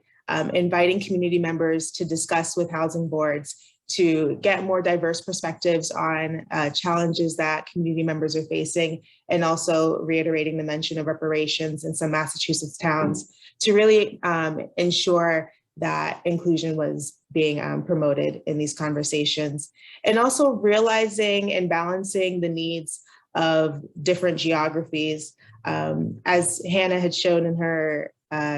inviting community members to discuss with housing boards to get more diverse perspectives on challenges that community members are facing, and also reiterating the mention of reparations in some Massachusetts towns to really ensure that inclusion was being promoted in these conversations, and also realizing and balancing the needs of different geographies. As Hannah had shown in her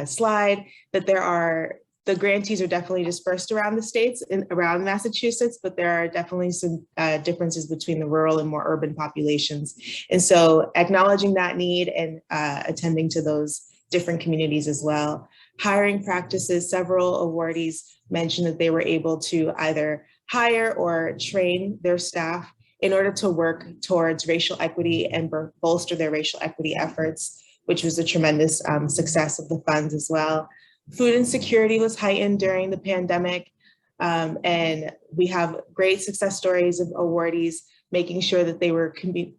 slide, that the grantees are definitely dispersed around the states and around Massachusetts, but there are definitely some differences between the rural and more urban populations. And so acknowledging that need and attending to those different communities as well. Hiring practices, several awardees mentioned that they were able to either hire or train their staff in order to work towards racial equity and bolster their racial equity efforts, which was a tremendous success of the funds as well. Food insecurity was heightened during the pandemic, and we have great success stories of awardees making sure that they were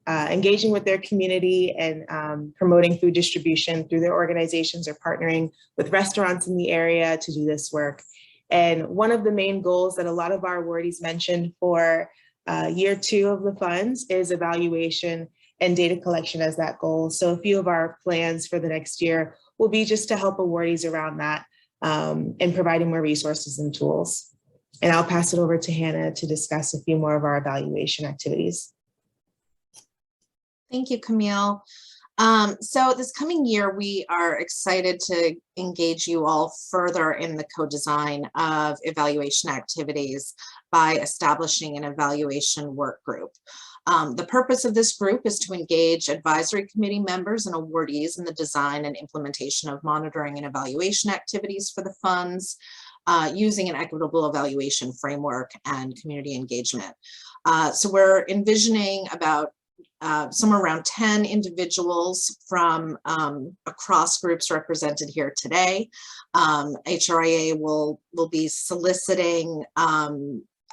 engaging with their community and promoting food distribution through their organizations or partnering with restaurants in the area to do this work. And one of the main goals that a lot of our awardees mentioned for year 2 of the funds is evaluation and data collection as that goal. So a few of our plans for the next year will be just to help awardees around that and providing more resources and tools. And I'll pass it over to Hannah to discuss a few more of our evaluation activities. Thank you, Camille. So this coming year, we are excited to engage you all further in the co-design of evaluation activities by establishing an evaluation work group. The purpose of this group is to engage advisory committee members and awardees in the design and implementation of monitoring and evaluation activities for the funds, using an equitable evaluation framework and community engagement. So we're envisioning about somewhere around 10 individuals from across groups represented here today. HRIA will be soliciting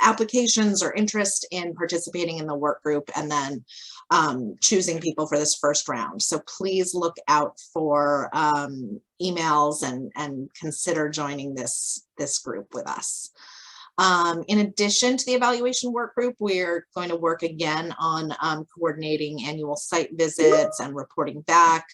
applications or interest in participating in the work group, and then choosing people for this first round. So please look out for emails and consider joining this group with us. In addition to the evaluation work group, we're going to work again on coordinating annual site visits and reporting back,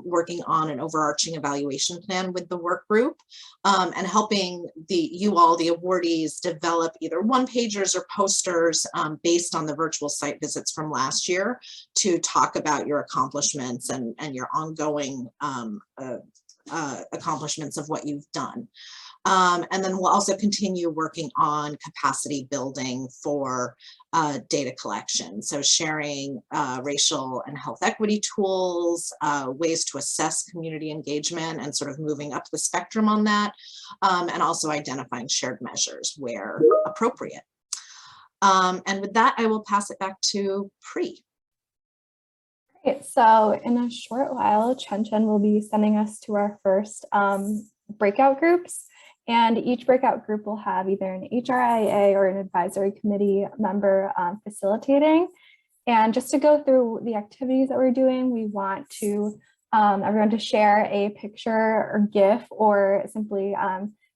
working on an overarching evaluation plan with the work group, and helping you all, the awardees, develop either one-pagers or posters based on the virtual site visits from last year to talk about your accomplishments and your ongoing accomplishments of what you've done. And then we'll also continue working on capacity building for data collection. So sharing racial and health equity tools, ways to assess community engagement and sort of moving up the spectrum on that, and also identifying shared measures where appropriate. And with that, I will pass it back to Pri. Great. So in a short while, Chen will be sending us to our first breakout groups. And each breakout group will have either an HRIA or an advisory committee member facilitating. And just to go through the activities that we're doing, we want to everyone to share a picture or GIF or simply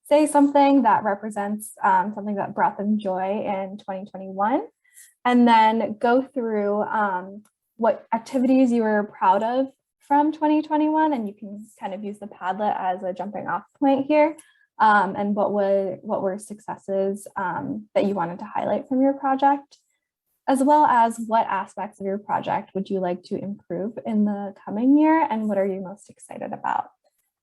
say something that represents something that brought them joy in 2021. and then go through what activities you were proud of from 2021, and you can kind of use the Padlet as a jumping off point here, and what were successes that you wanted to highlight from your project, as well as what aspects of your project would you like to improve in the coming year, and what are you most excited about.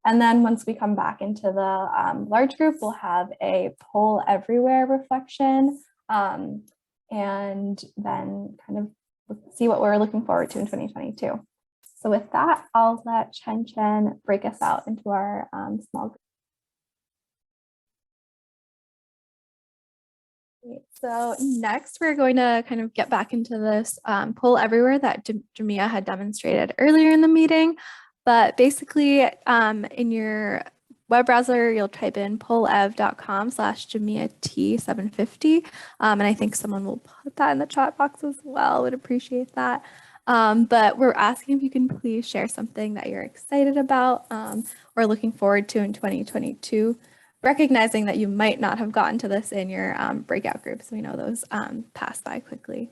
And then once we come back into the large group, we'll have a poll everywhere reflection, and then kind of see what we're looking forward to in 2022. So with that, I'll let Chen break us out into our small group. So next, we're going to kind of get back into this poll everywhere that Jamia had demonstrated earlier in the meeting. But basically, in your web browser, you'll type in pollev.com/JamiaT750. And I think someone will put that in the chat box as well. Would appreciate that. But we're asking if you can please share something that you're excited about or looking forward to in 2022, recognizing that you might not have gotten to this in your breakout groups. We know those pass by quickly.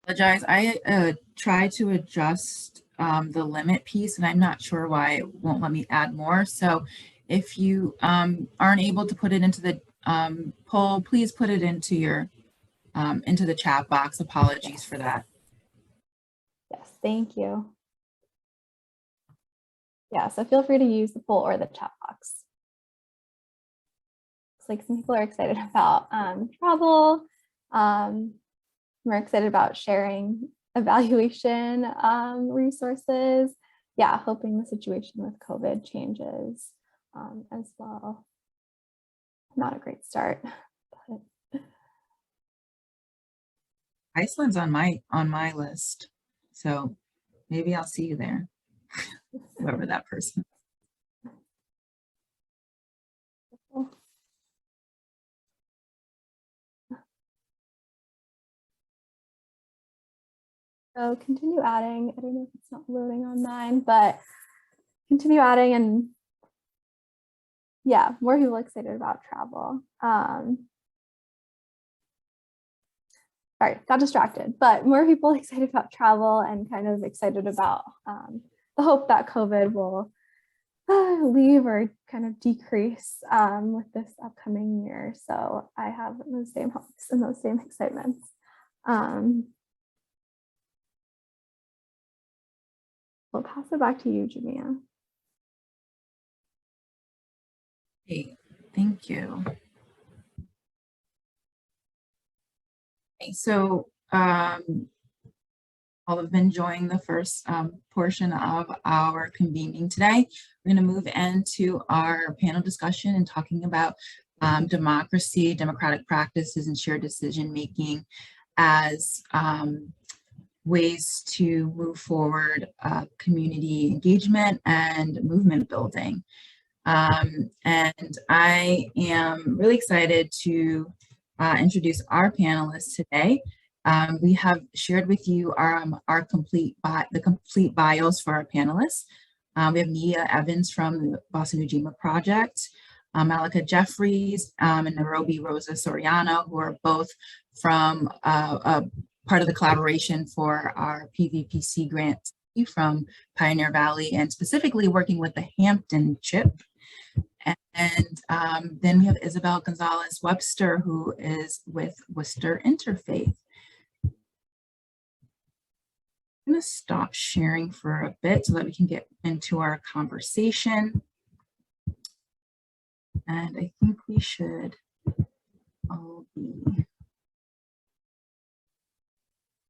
Apologize. I tried to adjust the limit piece, and I'm not sure why it won't let me add more. So if you aren't able to put it into the poll, please put it into your into the chat box. Apologies for that. Yes, thank you. Yeah, so feel free to use the poll or the chat box. Looks like some people are excited about travel. We're excited about sharing evaluation resources. Yeah, hoping the situation with COVID changes as well. Not a great start. But... Iceland's on my list, so maybe I'll see you there. Whoever that person. So continue adding. I don't know if it's not loading on mine, but continue adding, and yeah, more people excited about travel. All right, got distracted, but more people excited about travel and kind of excited about the hope that COVID will leave or kind of decrease with this upcoming year. So I have those same hopes and those same excitements. We'll pass it back to you, Jamia. Hey, thank you. Okay, so I'll have been enjoying the first portion of our convening today. We're going to move into our panel discussion and talking about democracy, democratic practices, and shared decision making as ways to move forward community engagement and movement building. And I am really excited to introduce our panelists today. We have shared with you our complete bios for our panelists. We have Nia Evans from the Boston Ujima Project, Malika Jeffries, and Nairobi Rosa Soriano, who are both from part of the collaboration for our PVPC grant from Pioneer Valley, and specifically working with the Hampton CHIP. And then we have Isabel Gonzalez Webster, who is with Worcester Interfaith. I'm going to stop sharing for a bit so that we can get into our conversation. And I think we should all be.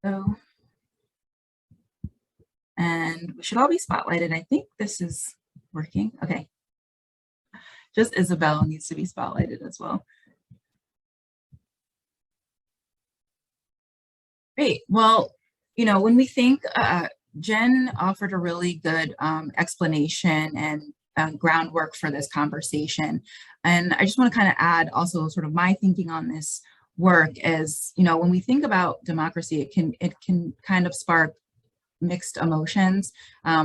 So, and we should all be spotlighted. I think this is working. Okay. Just Isabel needs to be spotlighted as well. Great. Well, you know, when we think, Jen offered a really good explanation and groundwork for this conversation. And I just want to kind of add also sort of my thinking on this work is, you know, when we think about democracy, it can kind of spark mixed emotions.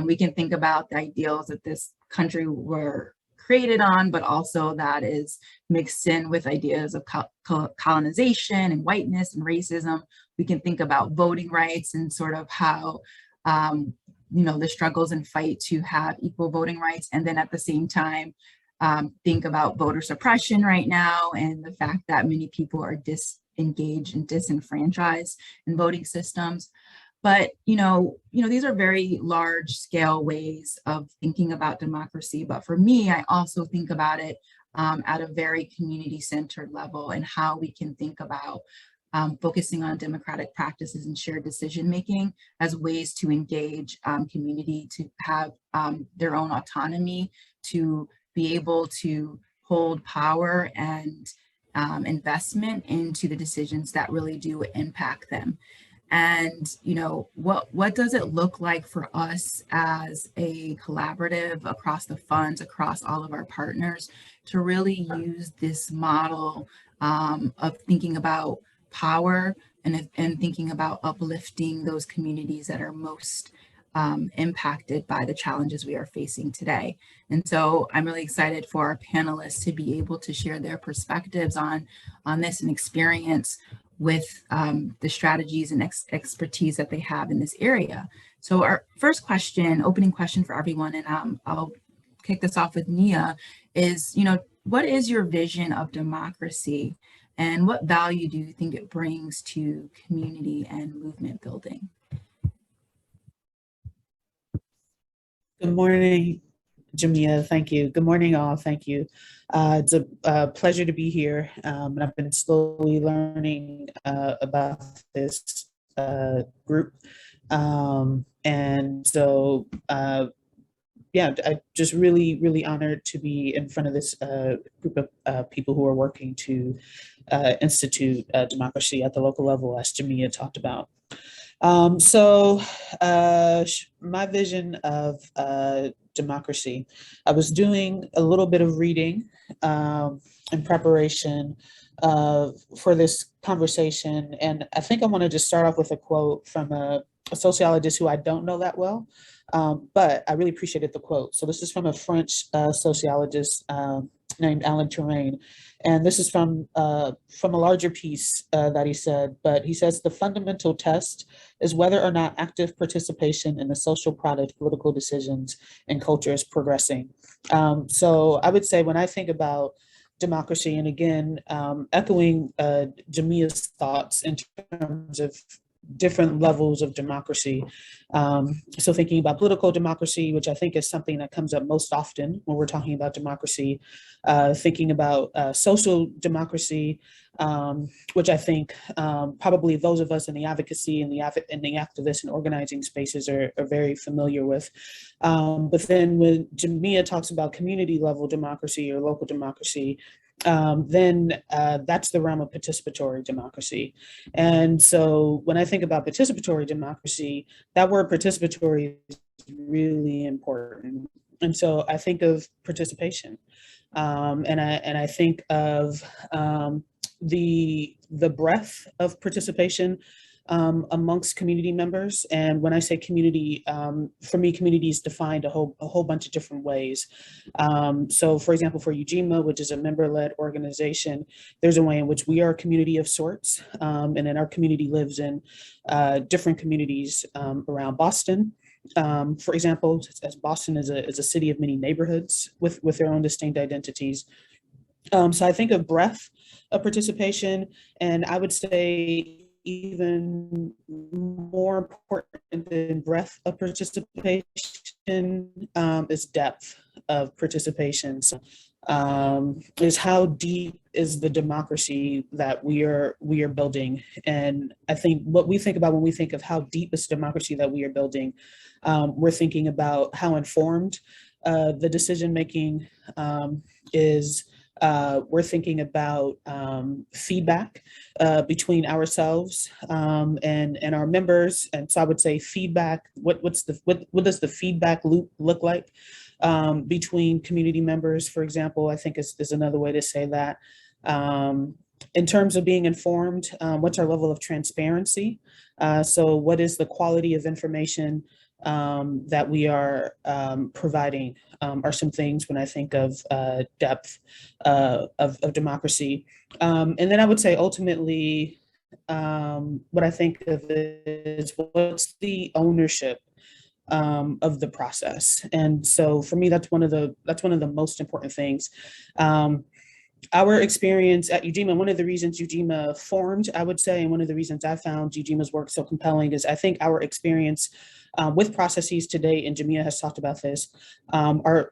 We can think about the ideals that this country were created on, but also that is mixed in with ideas of colonization and whiteness and racism. We can think about voting rights and sort of how, the struggles and fight to have equal voting rights. And then at the same time, think about voter suppression right now and the fact that many people are disengaged and disenfranchised in voting systems. But, these are very large scale ways of thinking about democracy. But for me, I also think about it at a very community centered level and how we can think about focusing on democratic practices and shared decision making as ways to engage community to have their own autonomy, to be able to hold power and investment into the decisions that really do impact them. And, what does it look like for us as a collaborative across the funds, across all of our partners, to really use this model of thinking about power and thinking about uplifting those communities that are most impacted by the challenges we are facing today. And so I'm really excited for our panelists to be able to share their perspectives on this and experience with the strategies and expertise that they have in this area. So our first question, opening question for everyone, and I'll kick this off with Nia, is, what is your vision of democracy and what value do you think it brings to community and movement building? Good morning, Jamia. Thank you. Good morning, all. Thank you. It's a pleasure to be here. And I've been slowly learning about this group. And so, yeah, I'm just really honored to be in front of this group of people who are working to institute democracy at the local level, as Jamia talked about. So my vision of democracy, I was doing a little bit of reading in preparation for this conversation. And I think I want to just start off with a quote from a sociologist who I don't know that well, but I really appreciated the quote. So this is from a French sociologist named Alain Touraine. And this is from a larger piece that he said, but he says the fundamental test is whether or not active participation in the social product of political decisions and culture is progressing. So I would say when I think about democracy, and again, echoing Jamia's thoughts in terms of different levels of democracy. So thinking about political democracy, which I think is something that comes up most often when we're talking about democracy, thinking about social democracy, which I think probably those of us in the advocacy and the activist and organizing spaces are very familiar with. But then when Jamia talks about community level democracy or local democracy, then that's the realm of participatory democracy. And so when I think about participatory democracy, that word participatory is really important. And so I think of participation, and I think of the breadth of participation amongst community members. And when I say community, for me, community is defined a whole bunch of different ways. So for example, for UGMA, which is a member-led organization, there's a way in which we are a community of sorts. And then our community lives in different communities around Boston. For example, as Boston is a city of many neighborhoods with their own distinct identities. So I think of breadth of participation, and I would say even more important than breadth of participation is depth of participation. So, is how deep is the democracy that we are building. And I think what we think about when we think of how deep is democracy that we are building, we're thinking about how informed the decision making is. We're thinking about feedback between ourselves and our members. And so I would say feedback, what does the feedback loop look like between community members, for example, I think is another way to say that. In terms of being informed, what's our level of transparency? So what is the quality of information that we are providing are some things when I think of depth of democracy. And then I would say ultimately, what I think of is what's the ownership of the process. And so for me, that's one of the most important things. Our experience at UGMA, one of the reasons UGMA formed, I would say, and one of the reasons I found UGMA's work so compelling is I think our experience with processes today, and Jamia has talked about this, are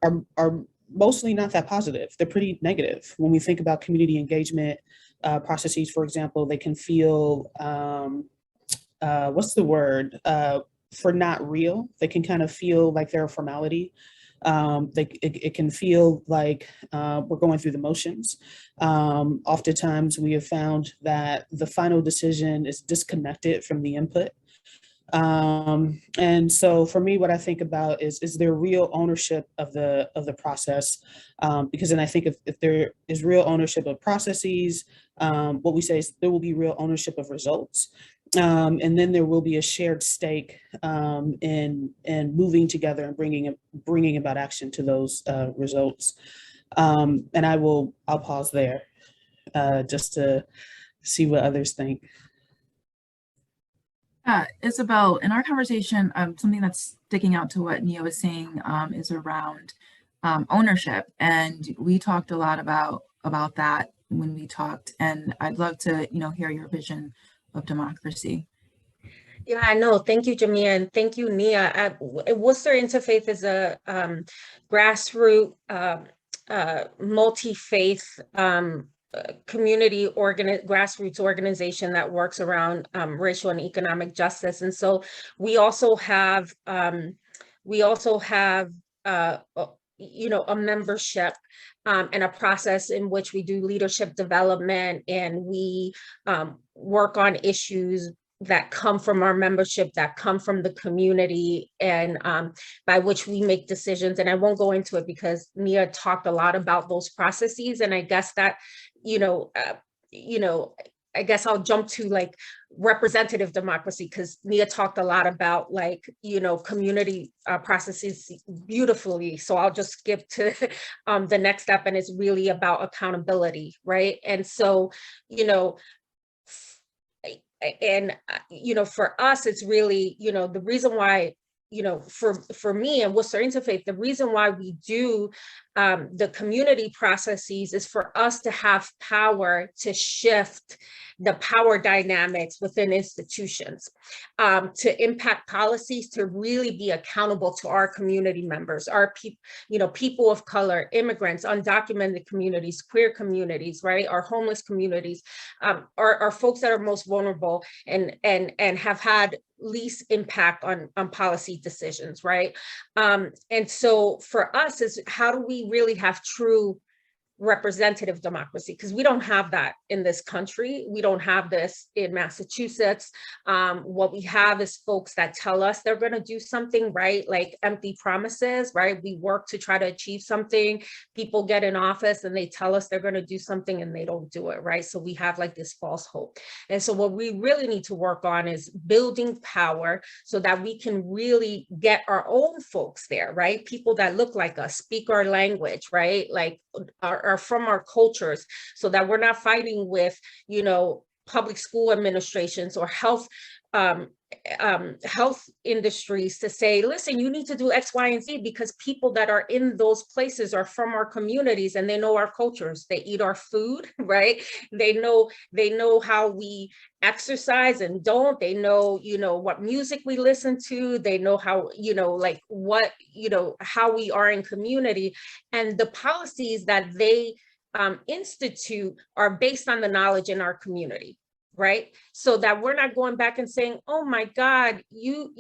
mostly not that positive. They're pretty negative. When we think about community engagement processes, for example, they can feel, what's the word, for not real. They can kind of feel like they're a formality. It can feel like we're going through the motions. Oftentimes we have found that the final decision is disconnected from the input. And so for me, what I think about is there real ownership of the process? Because then I think if there is real ownership of processes, what we say is there will be real ownership of results. And then there will be a shared stake in moving together and bringing about action to those results. And I'll pause there just to see what others think. Isabel, in our conversation, something that's sticking out to what Nia was saying is around ownership, and we talked a lot about that when we talked. And I'd love to, hear your vision of democracy. Yeah, I know. Thank you, Jamia, and thank you, Nia. Worcester Interfaith is a grassroots, multi-faith grassroots organization that works around racial and economic justice. And so we also have a membership and a process in which we do leadership development, and we work on issues that come from our membership, that come from the community, and by which we make decisions. And I won't go into it because Nia talked a lot about those processes. And I guess that, I guess I'll jump to like representative democracy, because Nia talked a lot about community processes beautifully. So I'll just skip to the next step, and it's really about accountability, right? And so, for us, it's really, the reason why, for me and Worcester Interfaith, the reason why we do the community processes is for us to have power to shift the power dynamics within institutions, to impact policies, to really be accountable to our community members, our people of color, immigrants, undocumented communities, queer communities, right? Our homeless communities, are folks that are most vulnerable and have had least impact on policy decisions, right? And so for us is, how do we really have true representative democracy? Because we don't have that in this country. We don't have this in Massachusetts. What we have is folks that tell us they're going to do something, right? Like empty promises, right? We work to try to achieve something. People get in office and they tell us they're going to do something and they don't do it, right? So we have like this false hope. And so what we really need to work on is building power so that we can really get our own folks there, right? People that look like us, speak our language, right? Like are from our cultures, so that we're not fighting with, public school administrations or health industries to say, listen, you need to do X, Y, and Z, because people that are in those places are from our communities and they know our cultures. They eat our food, right? They know how we exercise and don't. They know, what music we listen to. They know how, how we are in community. And the policies that they institute are based on the knowledge in our community, right? So that we're not going back and saying, oh my God, you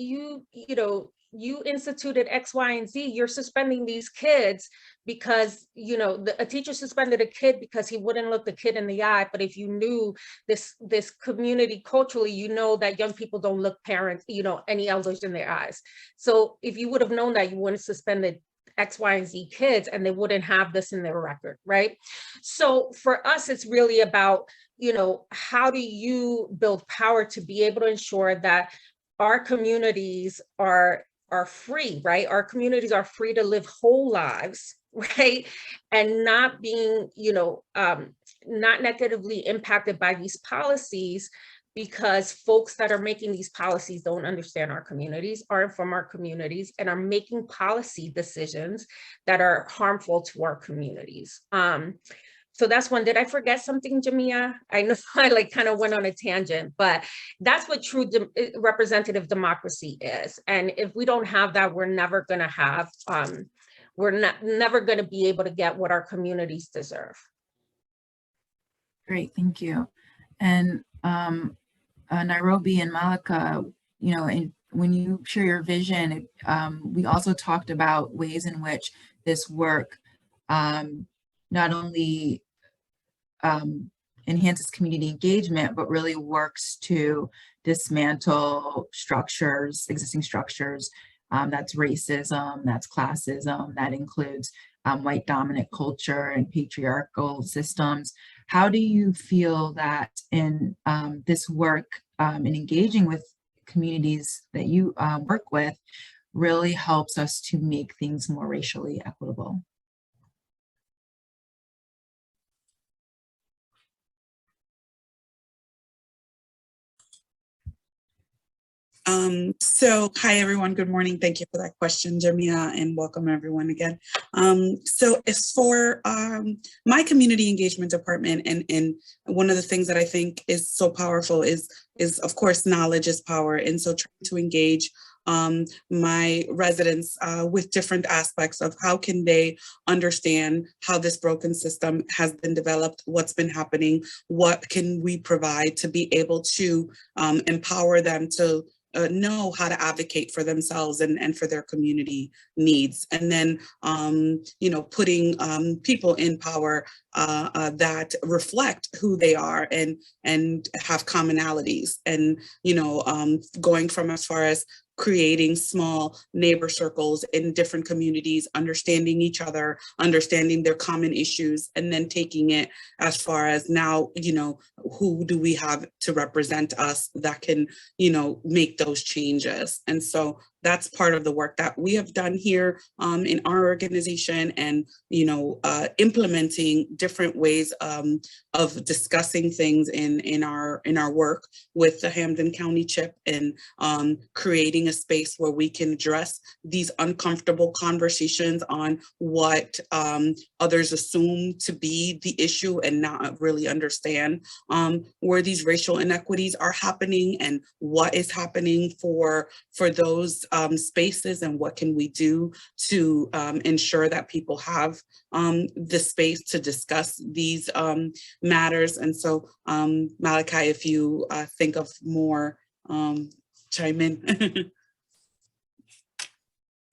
instituted X, Y, and Z, you're suspending these kids because, a teacher suspended a kid because he wouldn't look the kid in the eye. But if you knew this community culturally, that young people don't look parents, any elders in their eyes. So if you would have known that, you wouldn't have suspended X, Y, and Z kids, and they wouldn't have this in their record, right? So for us, it's really about, how do you build power to be able to ensure that our communities are are free, right? Our communities are free to live whole lives, right? And not being, not negatively impacted by these policies, because folks that are making these policies don't understand our communities, aren't from our communities, and are making policy decisions that are harmful to our communities. So that's one. Did I forget something, Jamia? I know I kind of went on a tangent, but that's what true representative democracy is. And if we don't have that, we're never going to have, never going to be able to get what our communities deserve. Great, thank you. And Nairobi and Malika, when you share your vision, we also talked about ways in which this work not only enhances community engagement, but really works to dismantle structures, existing structures. That's racism, that's classism, that includes white dominant culture and patriarchal systems. How do you feel that in this work in engaging with communities that you work with really helps us to make things more racially equitable? So hi everyone, good morning. Thank you for that question, Jamia, and welcome everyone again. So as for my community engagement department, and one of the things that I think is so powerful is of course knowledge is power, and so trying to engage my residents with different aspects of how can they understand how this broken system has been developed, what's been happening, what can we provide to be able to empower them to know how to advocate for themselves and for their community needs. And then, putting people in power that reflect who they are and have commonalities. And, going from as far as creating small neighbor circles in different communities, understanding each other, understanding their common issues, and then taking it as far as now, who do we have to represent us that can, make those changes. And so that's part of the work that we have done here in our organization, and implementing different ways of discussing things in our work with the Hampden County CHIP, and creating a space where we can address these uncomfortable conversations on what others assume to be the issue and not really understand where these racial inequities are happening and what is happening for those spaces, and what can we do to ensure that people have the space to discuss these matters. And so Malachi, if you think of more, chime in.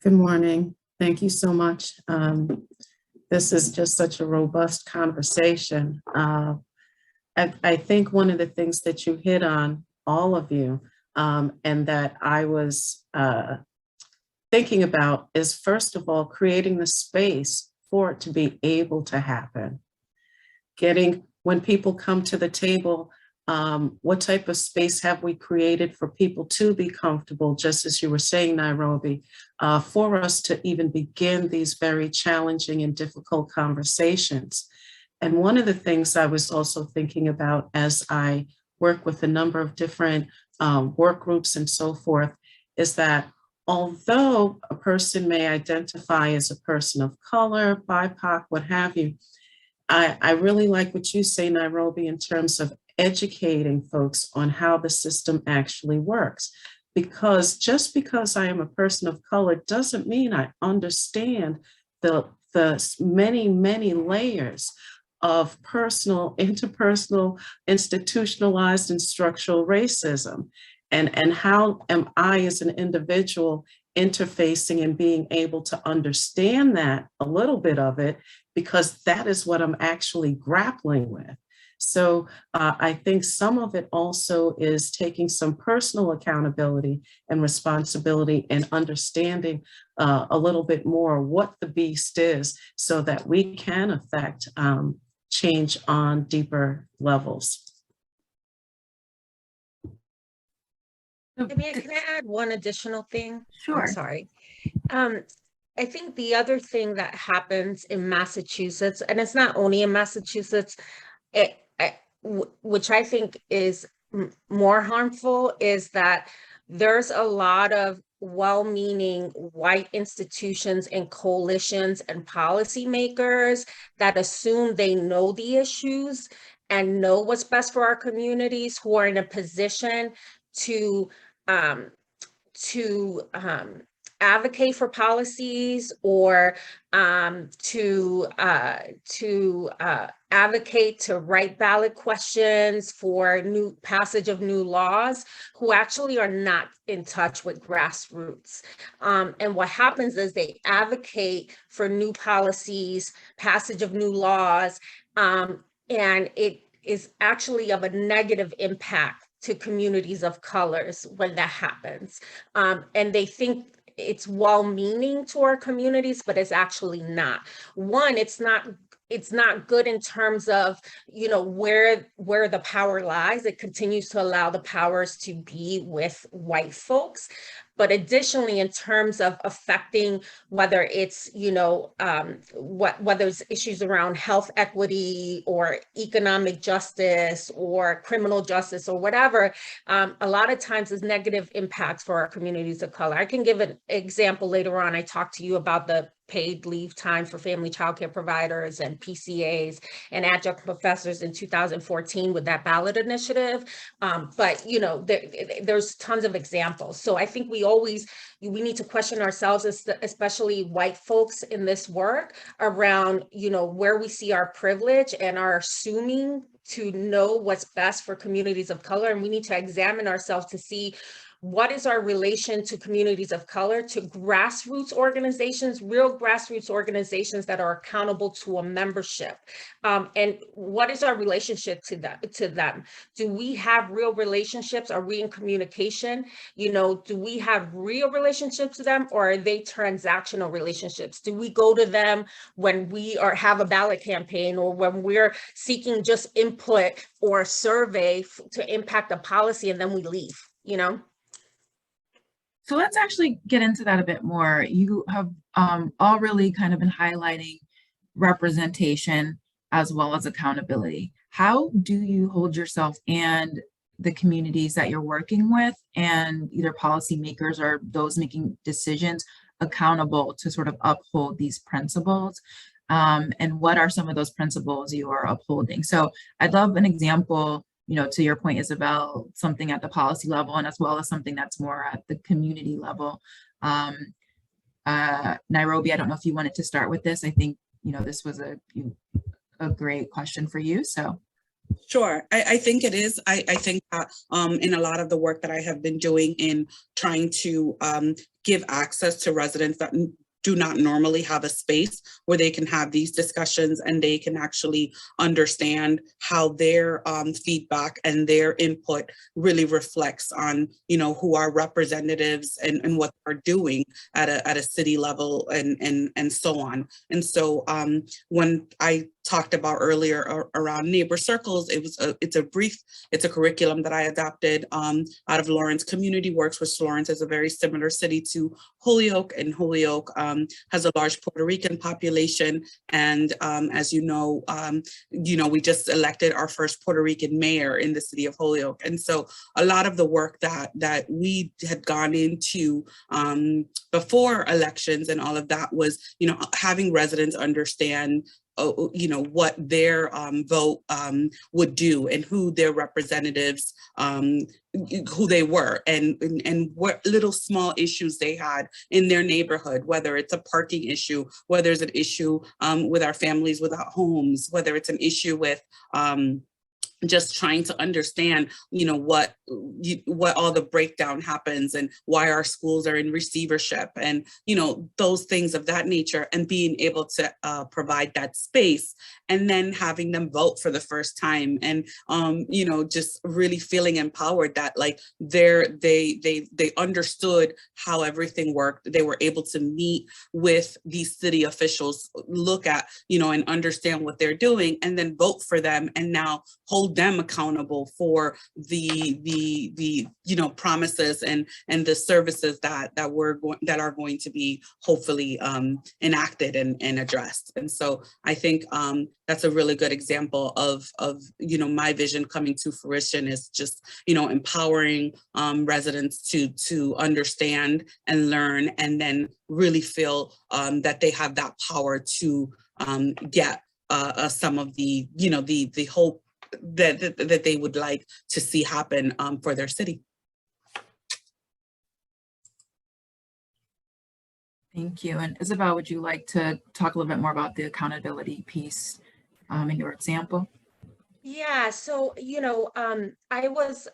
Good morning. Thank you so much. This is just such a robust conversation. I think one of the things that you hit on, all of you, and that I was thinking about is, first of all, creating the space for it to be able to happen. When people come to the table, what type of space have we created for people to be comfortable, just as you were saying, Nairobi, for us to even begin these very challenging and difficult conversations. And one of the things I was also thinking about as I work with a number of different work groups and so forth, is that although a person may identify as a person of color, BIPOC, what have you, I really like what you say, Nairobi, in terms of educating folks on how the system actually works. Because just because I am a person of color doesn't mean I understand the many, many layers of personal, interpersonal, institutionalized, and structural racism. And how am I as an individual interfacing and being able to understand that, a little bit of it, because that is what I'm actually grappling with. So I think some of it also is taking some personal accountability and responsibility and understanding a little bit more what the beast is, so that we can affect change on deeper levels. Can I add one additional thing? Sure. I'm sorry. I think the other thing that happens in Massachusetts, and it's not only in Massachusetts, which I think is more harmful, is that there's a lot of well-meaning white institutions and coalitions and policymakers that assume they know the issues and know what's best for our communities, who are in a position to advocate for policies or to advocate to write ballot questions for new passage of new laws, who actually are not in touch with grassroots. And what happens is they advocate for new policies, passage of new laws, and it is actually of a negative impact to communities of colors when that happens. And they think it's well-meaning to our communities, but it's actually not. One, it's not good in terms of, you know, where the power lies. It continues to allow the powers to be with white folks. But additionally, in terms of affecting whether it's, you know, whether it's issues around health equity or economic justice or criminal justice or whatever, a lot of times is negative impacts for our communities of color. I can give an example later on. I talked to you about the paid leave time for family childcare providers and PCAs and adjunct professors in 2014 with that ballot initiative. But, you know, there's tons of examples. So I think we need to question ourselves, especially white folks in this work, around, you know, where we see our privilege and are assuming to know what's best for communities of color. And we need to examine ourselves to see what is our relation to communities of color, to grassroots organizations, real grassroots organizations that are accountable to a membership? And what is our relationship to them? Do we have real relationships? Are we in communication? You know, do we have real relationships to them, or are they transactional relationships? Do we go to them when we have a ballot campaign, or when we're seeking just input or a survey to impact a policy, and then we leave, you know? So let's actually get into that a bit more. You have all really kind of been highlighting representation as well as accountability. How do you hold yourself and the communities that you're working with, and either policymakers or those making decisions, accountable to sort of uphold these principles? And what are some of those principles you are upholding? So I'd love an example, you know, to your point, Isabel, something at the policy level, and as well as something that's more at the community level. Nairobi, I don't know if you wanted to start with this. I think, you know, this was a great question for you, so. Sure, I think it is. I think that in a lot of the work that I have been doing in trying to give access to residents that do not normally have a space where they can have these discussions and they can actually understand how their feedback and their input really reflects on, you know, who our representatives and what they're doing at a city level and so on. And so when I talked about earlier around neighbor circles, it's a curriculum that I adopted out of Lawrence Community Works, which Lawrence is a very similar city to Holyoke, and Holyoke has a large Puerto Rican population. And as you know, we just elected our first Puerto Rican mayor in the city of Holyoke. And so a lot of the work that we had gone into before elections and all of that was, you know, having residents understand what their vote would do, and who their representatives, who they were, and what little small issues they had in their neighborhood, whether it's a parking issue, whether it's an issue with our families without homes, whether it's an issue with just trying to understand, you know, what all the breakdown happens and why our schools are in receivership, and, you know, those things of that nature, and being able to provide that space, and then having them vote for the first time, and you know, just really feeling empowered that like they understood how everything worked. They were able to meet with these city officials, look at, you know, and understand what they're doing, and then vote for them, and now hold hold them accountable for the promises and the services that are going to be hopefully enacted and addressed. And so I think that's a really good example of my vision coming to fruition, is just empowering residents to understand and learn, and then really feel that they have that power to get some of the hope that they would like to see happen for their city. Thank you. And Isabel, would you like to talk a little bit more about the accountability piece in your example? Yeah, so I was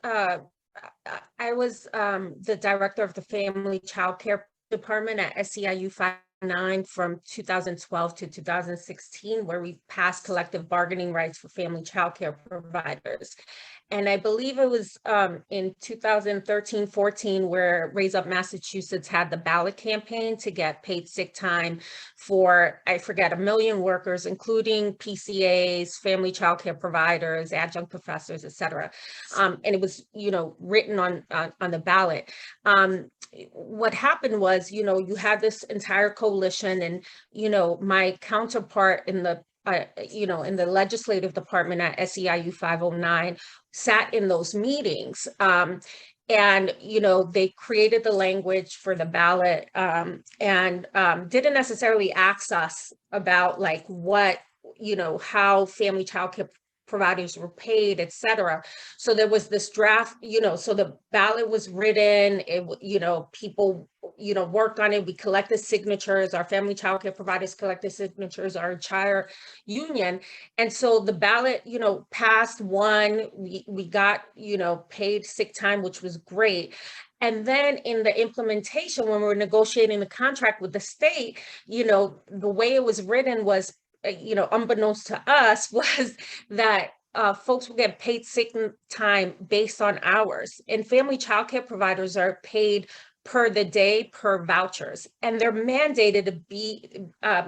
the director of the Family Child Care Department at SEIU 59 from 2012 to 2016, where we passed collective bargaining rights for family child care providers. And I believe it was in 2013-14 where Raise Up Massachusetts had the ballot campaign to get paid sick time for, I forget, 1 million workers, including PCAs, family child care providers, adjunct professors, et cetera. And it was, written on the ballot. What happened was, you had this entire coalition, and, my counterpart in the in the legislative department at SEIU 509 sat in those meetings. And, they created the language for the ballot and didn't necessarily ask us about like what, how family childcare providers were paid, et cetera. So there was this draft, so the ballot was written, people, worked on it. We collected signatures, our family childcare providers collected signatures, our entire union. And so the ballot, passed, won, we got, paid sick time, which was great. And then in the implementation, when we were negotiating the contract with the state, the way it was written was, unbeknownst to us, was that folks will get paid sick time based on hours, and family childcare providers are paid per the day, per vouchers, and they're mandated to be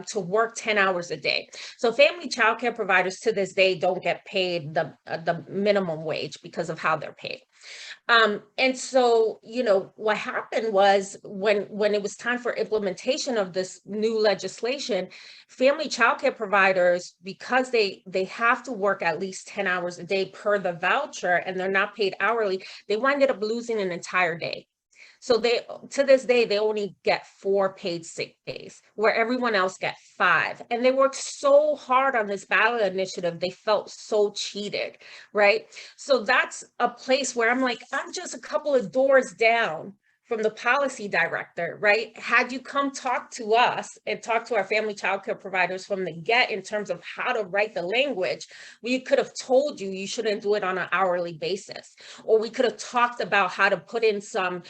to work 10 hours a day. So family childcare providers to this day don't get paid the minimum wage because of how they're paid. And so, what happened was when it was time for implementation of this new legislation, family childcare providers, because they have to work at least 10 hours a day per the voucher, and they're not paid hourly, they winded up losing an entire day. So to this day, they only get 4 paid sick days, where everyone else get 5. And they worked so hard on this ballot initiative, they felt so cheated, right? So that's a place where I'm like, I'm just a couple of doors down from the policy director, right? Had you come talk to us and talk to our family childcare providers from the get in terms of how to write the language, we could have told you shouldn't do it on an hourly basis, or we could have talked about how to put in some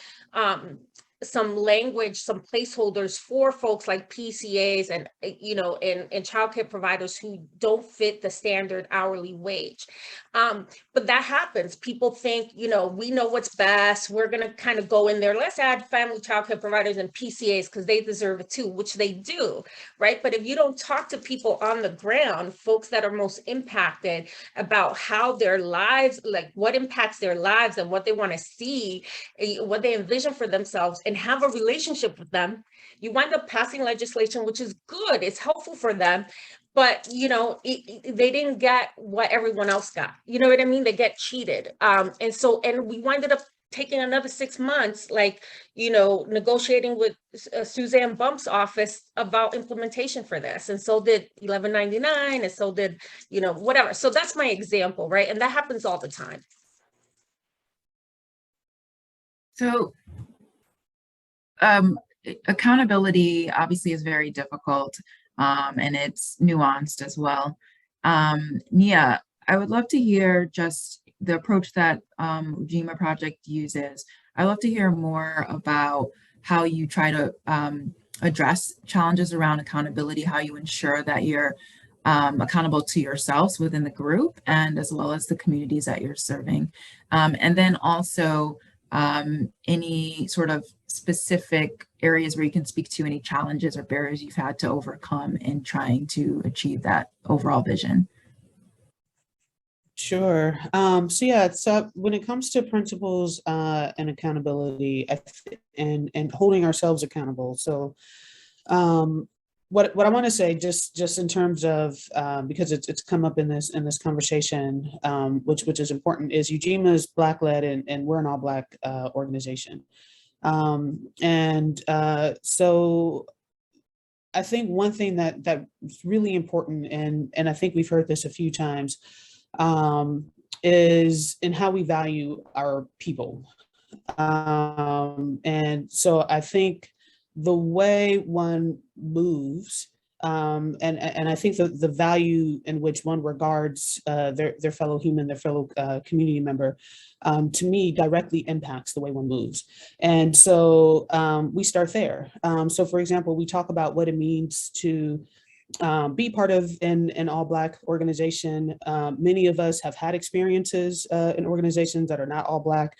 language, some placeholders for folks like PCAs and, and childcare providers who don't fit the standard hourly wage. But that happens. People think, we know what's best. We're going to kind of go in there. Let's add family childcare providers and PCAs because they deserve it too, which they do, right? But if you don't talk to people on the ground, folks that are most impacted about how their lives, like what impacts their lives and what they want to see, what they envision for themselves, and have a relationship with them, you wind up passing legislation, which is good. It's helpful for them. But, they didn't get what everyone else got. You know what I mean? They get cheated. And we winded up taking another 6 months, negotiating with Suzanne Bump's office about implementation for this. And so did 1199, and so did, whatever. So that's my example, right? And that happens all the time. So accountability obviously is very difficult, and it's nuanced as well. Nia, I would love to hear just the approach that Ujima Project uses. I'd love to hear more about how you try to address challenges around accountability, how you ensure that you're accountable to yourselves within the group and as well as the communities that you're serving. And then also any sort of specific areas where you can speak to any challenges or barriers you've had to overcome in trying to achieve that overall vision. Sure. So when it comes to principles and accountability and holding ourselves accountable, what I want to say just in terms of because it's come up in this conversation, which is important, is UGMA is Black led and we're an all Black organization, so I think one thing that's really important, and I think we've heard this a few times, is in how we value our people. And so I think the way one moves, and I think the value in which one regards their fellow human, their fellow community member, to me directly impacts the way one moves. And so we start there. So for example, we talk about what it means to be part of an all Black organization. Many of us have had experiences in organizations that are not all Black.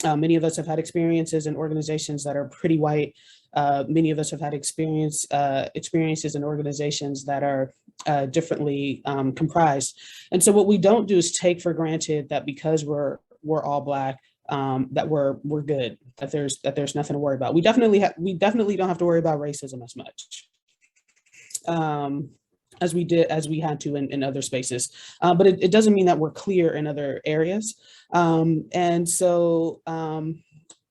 Many of us have had experiences in organizations that are pretty white. Many of us have had experiences in organizations that are differently comprised. And so what we don't do is take for granted that because we're all Black, that we're good, that there's nothing to worry about. We definitely don't have to worry about racism as much as we had to in other spaces, but it doesn't mean that we're clear in other areas. And so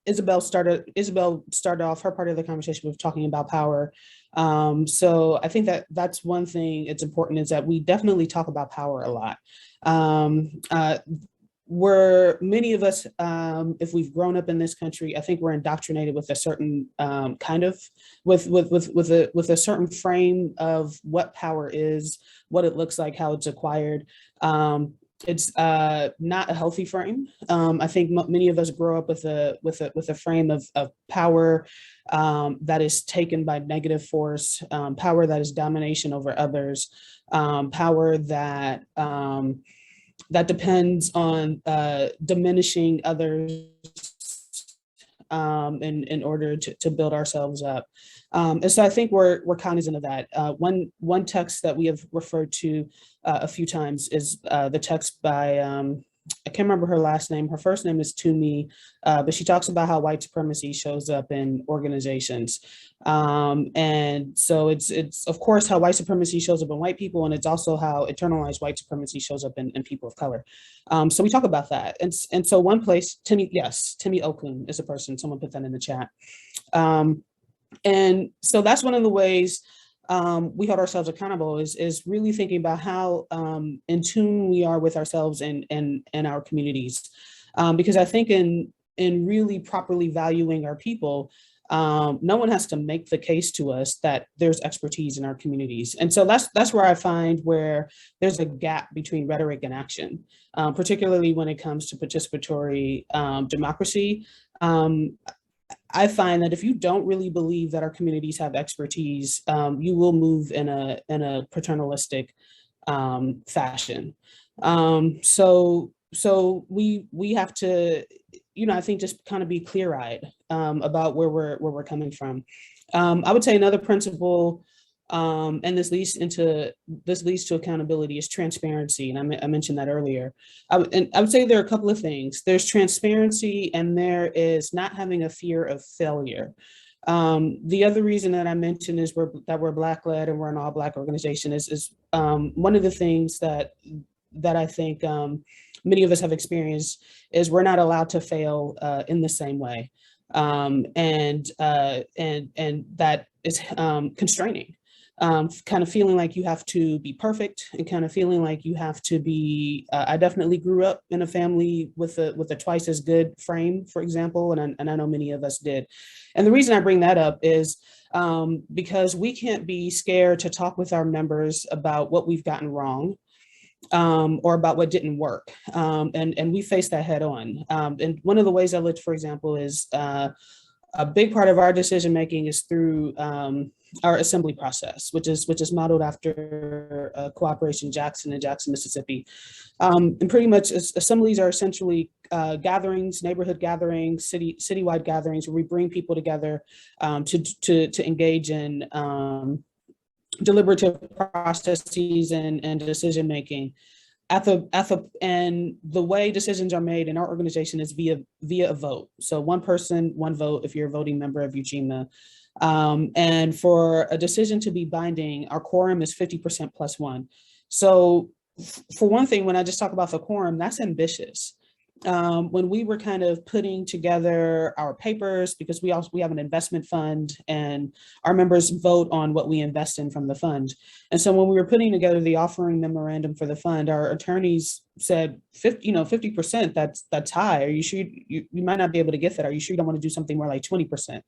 Isabel started off her part of the conversation with talking about power. So I think that's one thing it's important, is that we definitely talk about power a lot. Where many of us, if we've grown up in this country, I think we're indoctrinated with a certain with a certain frame of what power is, what it looks like, how it's acquired. It's not a healthy frame. I think many of us grow up with a frame of power that is taken by negative force, power that is domination over others, power that depends on diminishing others in order to build ourselves up. And so I think we're cognizant of that. One text that we have referred to a few times is the text by, I can't remember her last name. Her first name is Toomey, but she talks about how white supremacy shows up in organizations. And so it's of course how white supremacy shows up in white people, and it's also how internalized white supremacy shows up in people of color. So we talk about that. And so one place, Timmy Okun is a person, someone put that in the chat. And so that's one of the ways we hold ourselves accountable, is really thinking about how in tune we are with ourselves and our communities. Because I think in really properly valuing our people, no one has to make the case to us that there's expertise in our communities. And so that's where I find where there's a gap between rhetoric and action, particularly when it comes to participatory democracy. I find that if you don't really believe that our communities have expertise, you will move in a paternalistic fashion. So we have to, I think, just kind of be clear-eyed about where we're coming from. I would say another principle, and this leads to accountability, is transparency. And I mentioned that earlier. And I would say there are a couple of things. There's transparency, and there is not having a fear of failure. The other reason that I mentioned is that we're Black-led and we're an all-Black organization is one of the things that I think many of us have experienced is we're not allowed to fail in the same way. And that is constraining. Kind of feeling like you have to be perfect, and kind of feeling like you have to be, I definitely grew up in a family with a twice as good frame, for example, and I know many of us did. And the reason I bring that up is because we can't be scared to talk with our members about what we've gotten wrong, or about what didn't work. And we face that head on. And one of the ways I looked, for example, is a big part of our decision-making is through our assembly process, which is modeled after Cooperation Jackson in Jackson, Mississippi. And pretty much assemblies are essentially gatherings, neighborhood gatherings, citywide gatherings, where we bring people together to engage in deliberative processes and decision-making. and the way decisions are made in our organization is via a vote. So one person, one vote if you're a voting member of UGMA. And for a decision to be binding, our quorum is 50% plus one. So for one thing, when I just talk about the quorum, that's ambitious. When we were kind of putting together our papers, because we have an investment fund and our members vote on what we invest in from the fund. And so when we were putting together the offering memorandum for the fund, our attorneys said 50%, that's high. Are you sure you might not be able to get that? Are you sure you don't want to do something more like 20%?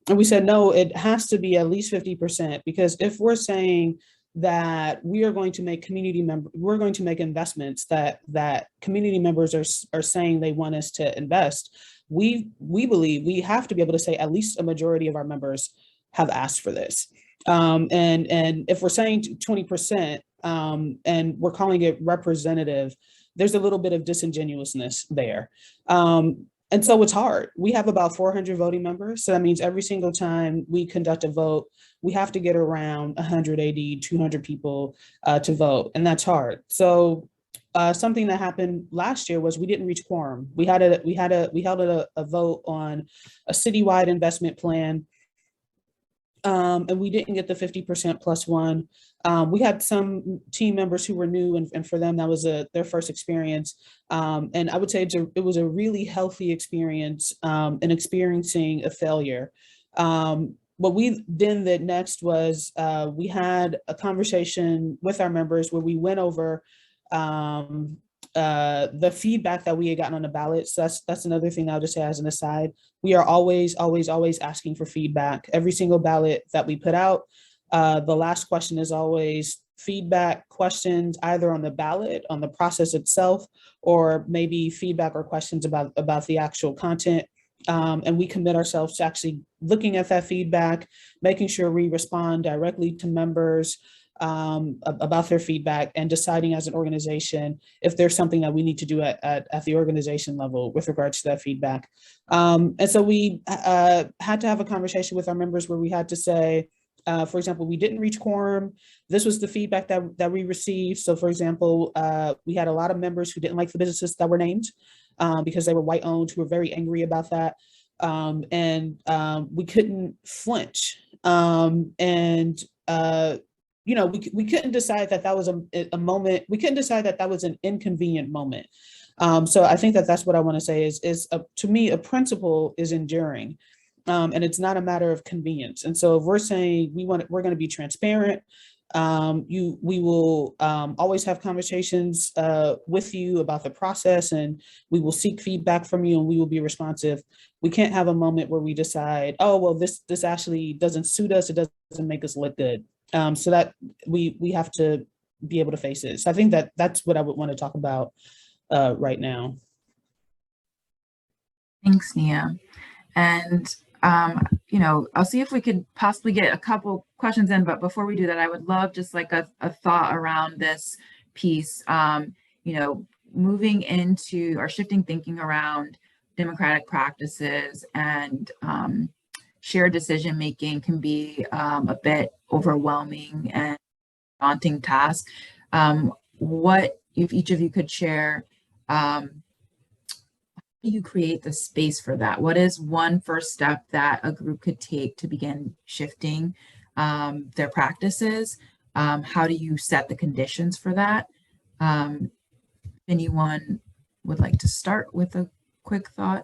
And we said, no, it has to be at least 50%, because if we're saying that we are going to make we're going to make investments that community members are saying they want us to invest, we believe we have to be able to say at least a majority of our members have asked for this. And if we're saying 20% and we're calling it representative, there's a little bit of disingenuousness there. And so it's hard. We have about 400 voting members. So that means every single time we conduct a vote, we have to get around 180, 200 people to vote. And that's hard. So something that happened last year was we didn't reach quorum. We held a vote on a citywide investment plan. And we didn't get the 50% plus one. We had some team members who were new, and for them, that was their first experience. And I would say it was a really healthy experience in experiencing a failure. What we then did next was we had a conversation with our members where we went over the feedback that we had gotten on the ballot. So that's another thing I'll just say as an aside. We are always asking for feedback. Every single ballot that we put out, the last question is always feedback questions, either on the ballot, on the process itself, or maybe feedback or questions about the actual content. And we commit ourselves to actually looking at that feedback, making sure we respond directly to members about their feedback, and deciding as an organization if there's something that we need to do at the organization level with regards to that feedback. And so we had to have a conversation with our members where we had to say, for example, we didn't reach quorum. This was the feedback that we received. So for example, we had a lot of members who didn't like the businesses that were named because they were white owned, who were very angry about that. And we couldn't flinch. We couldn't decide that was a moment. We couldn't decide that was an inconvenient moment. So I think that's what I want to say is to me, a principle is enduring. And it's not a matter of convenience. And so if we're saying we're going to be transparent, we will always have conversations with you about the process, and we will seek feedback from you, and we will be responsive. We can't have a moment where we decide, oh, well, this actually doesn't suit us. It doesn't make us look good. So that we have to be able to face it. So I think that's what I would want to talk about right now. Thanks, Nia. And I'll see if we could possibly get a couple questions in, but before we do that, I would love just like a thought around this piece, moving into or shifting thinking around democratic practices and shared decision making can be a bit overwhelming and daunting task. What if each of you could share, how do you create the space for that? What is one first step that a group could take to begin shifting their practices? How do you set the conditions for that? Anyone would like to start with a quick thought?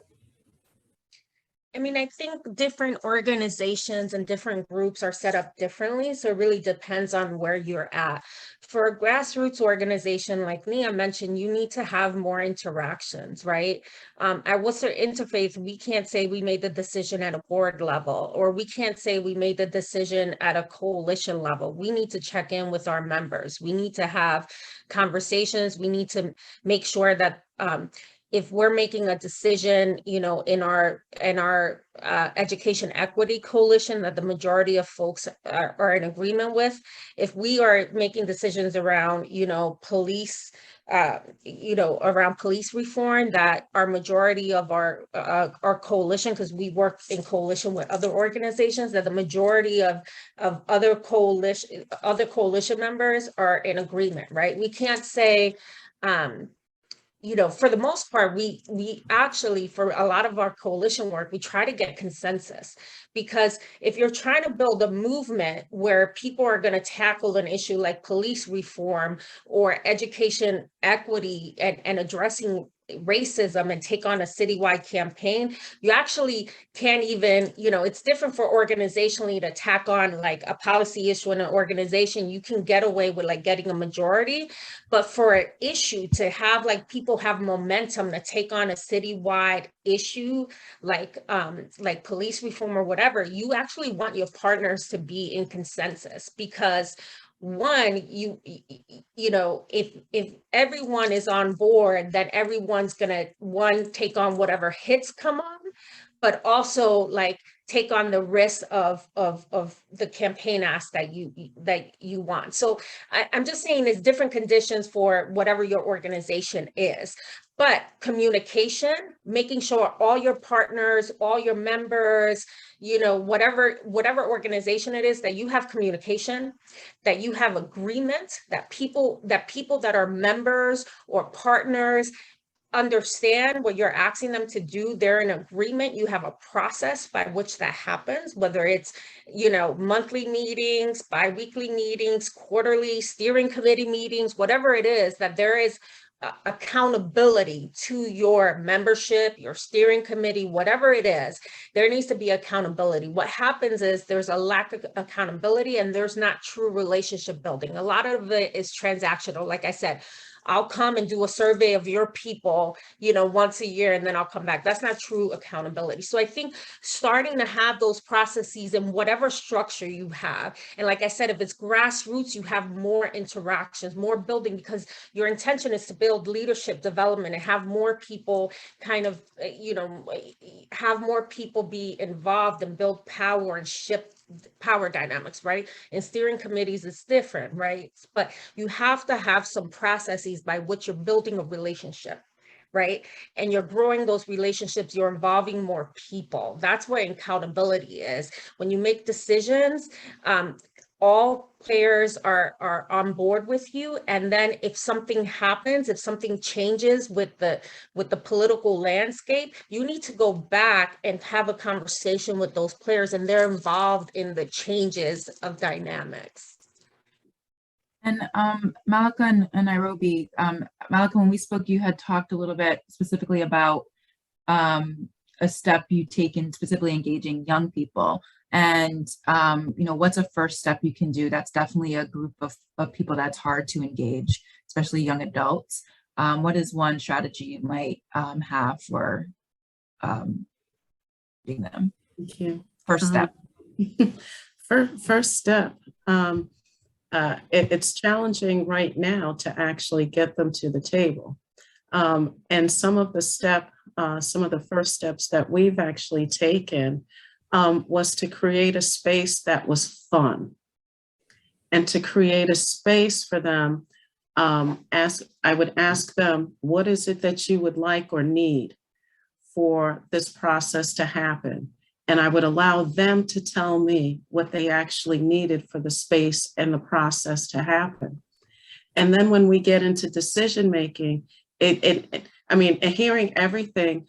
I mean, I think different organizations and different groups are set up differently. So it really depends on where you're at. For a grassroots organization, like Nia mentioned, you need to have more interactions, right? At Worcester Interfaith, we can't say we made the decision at a board level, or we can't say we made the decision at a coalition level. We need to check in with our members. We need to have conversations. We need to make sure that if we're making a decision, in our education equity coalition that the majority of folks are in agreement with, if we are making decisions around, police, around police reform, that our majority of our coalition, because we work in coalition with other organizations, that the majority of other coalition members are in agreement, right? We can't say, you know, for the most part, we actually, for a lot of our coalition work, we try to get consensus, because if you're trying to build a movement where people are going to tackle an issue like police reform or education equity and addressing racism and take on a citywide campaign, you actually can't even, you know, it's different for organizationally to tack on like a policy issue in an organization. You can get away with like getting a majority, but for an issue to have like people have momentum to take on a citywide issue like police reform or whatever, you actually want your partners to be in consensus, because one, you know, if everyone is on board, then everyone's gonna take on whatever hits come on, but also like take on the risk of the campaign ask that you want. So I'm just saying there's different conditions for whatever your organization is. But communication, making sure all your partners, all your members, you know, whatever organization it is, that you have communication, that you have agreement, that people that are members or partners understand what you're asking them to do. They're in agreement. You have a process by which that happens, whether it's, you know, monthly meetings, bi-weekly meetings, quarterly steering committee meetings, whatever it is, that there is accountability to your membership, your steering committee, whatever it is. There needs to be accountability. What happens is there's a lack of accountability and there's not true relationship building. A lot of it is transactional. Like I said, I'll come and do a survey of your people, you know, once a year, and then I'll come back. That's not true accountability. So I think starting to have those processes in whatever structure you have. And like I said, if it's grassroots, you have more interactions, more building, because your intention is to build leadership development and have more people kind of, you know, have more people be involved and build power and shift power dynamics, right? In steering committees, it's different, right? But you have to have some processes by which you're building a relationship, right? And you're growing those relationships, you're involving more people. That's where accountability is. When you make decisions, all players are on board with you. And then if something happens, if something changes with the political landscape, you need to go back and have a conversation with those players, and they're involved in the changes of dynamics. And Malika and Nairobi, Malika, when we spoke, you had talked a little bit specifically about a step you've taken, specifically engaging young people. And, you know, what's a first step you can do? That's definitely a group of people that's hard to engage, especially young adults. What is one strategy you might have for doing them? Thank you. First step. First step. It's challenging right now to actually get them to the table. And some of the first steps that we've actually taken was to create a space that was fun, and to create a space for them. I would ask them, what is it that you would like or need for this process to happen? And I would allow them to tell me what they actually needed for the space and the process to happen. And then when we get into decision making, I mean, hearing everything,